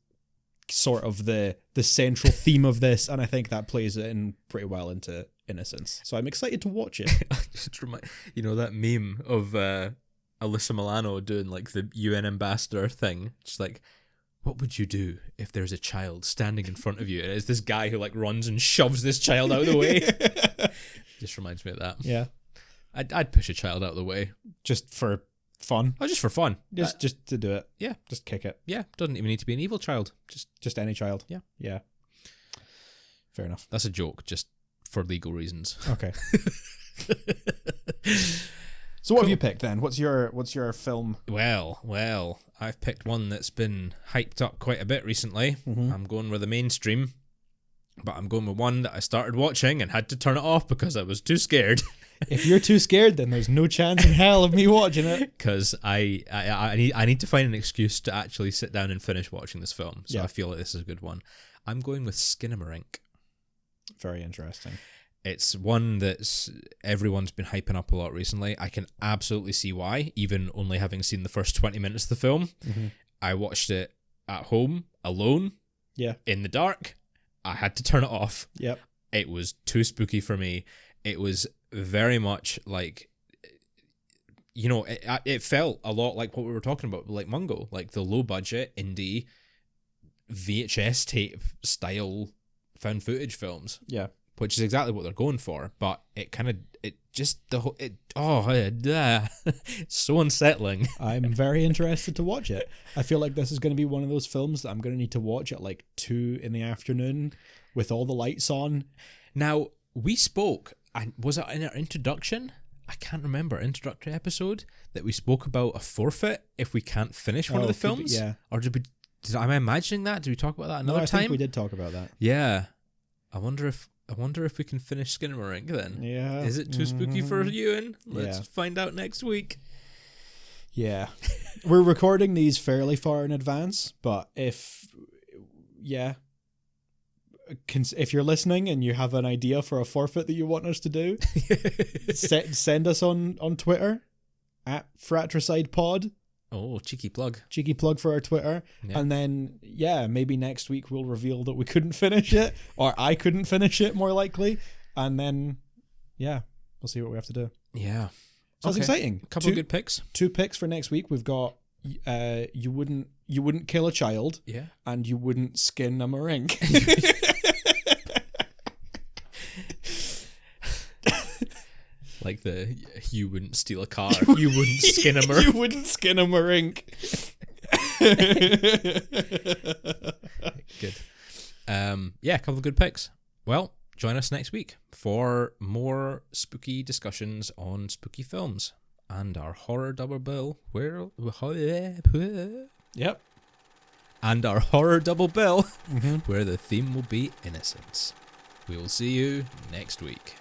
sort of the central theme of this, and I think that plays it in pretty well into Innocence. So I'm excited to watch it. Just remind, that meme of Alyssa Milano doing like the UN ambassador thing. Just like, what would you do if there's a child standing in front of you? And it's this guy who like runs and shoves this child out of the way. Just reminds me of that. Yeah, I'd push a child out of the way. just for fun. Oh, just for fun. Just to do it. Yeah. Just kick it. Yeah, doesn't even need to be an evil child. Just any child. Yeah. Yeah. Fair enough. That's a joke, just for legal reasons. Okay. So what have you picked then? What's your film? Well, I've picked one that's been hyped up quite a bit recently. Mm-hmm. I'm going with the mainstream, but I'm going with one that I started watching and had to turn it off because I was too scared. If you're too scared, then there's no chance in hell of me watching it. Because I need to find an excuse to actually sit down and finish watching this film. So Yeah. I feel like this is a good one. I'm going with Skinamarink. Very interesting. It's one that's everyone's been hyping up a lot recently. I can absolutely see why, even only having seen the first 20 minutes of the film. Mm-hmm. I watched it at home, alone, in the dark. I had to turn it off. Yep. It was too spooky for me. It was very much like, you know, it felt a lot like what we were talking about, like Mungo, like the low budget indie VHS tape style found footage films. Yeah. Which is exactly what they're going for, but it's so unsettling. I'm very interested to watch it. I feel like this is going to be one of those films that I'm going to need to watch at like 2 p.m. with all the lights on. Now, we spoke, and was it in our introduction? I can't remember, introductory episode, that we spoke about a forfeit if we can't finish one of the films? Yeah. Or am I imagining that? Did we talk about that another time? I think we did talk about that. Yeah. I wonder if we can finish Skinamarink then. Yeah. Is it too spooky for Ewan? Let's find out next week. Yeah. We're recording these fairly far in advance, but if you're listening and you have an idea for a forfeit that you want us to do, send us on Twitter at Fratricide Pod. Oh, cheeky plug. Cheeky plug for our Twitter. Yeah. And then, maybe next week we'll reveal that we couldn't finish it, or I couldn't finish it, more likely. And then, we'll see what we have to do. Yeah. So that's exciting. A couple of good picks. 2 picks for next week. We've got you wouldn't kill a child. Yeah. And you wouldn't skin a marink. Like you wouldn't steal a car, you wouldn't skin a marink. You wouldn't skin a marink. Good. A couple of good picks. Well, join us next week for more spooky discussions on spooky films and our horror double bill. Yep. And our horror double bill, where the theme will be innocence. We will see you next week.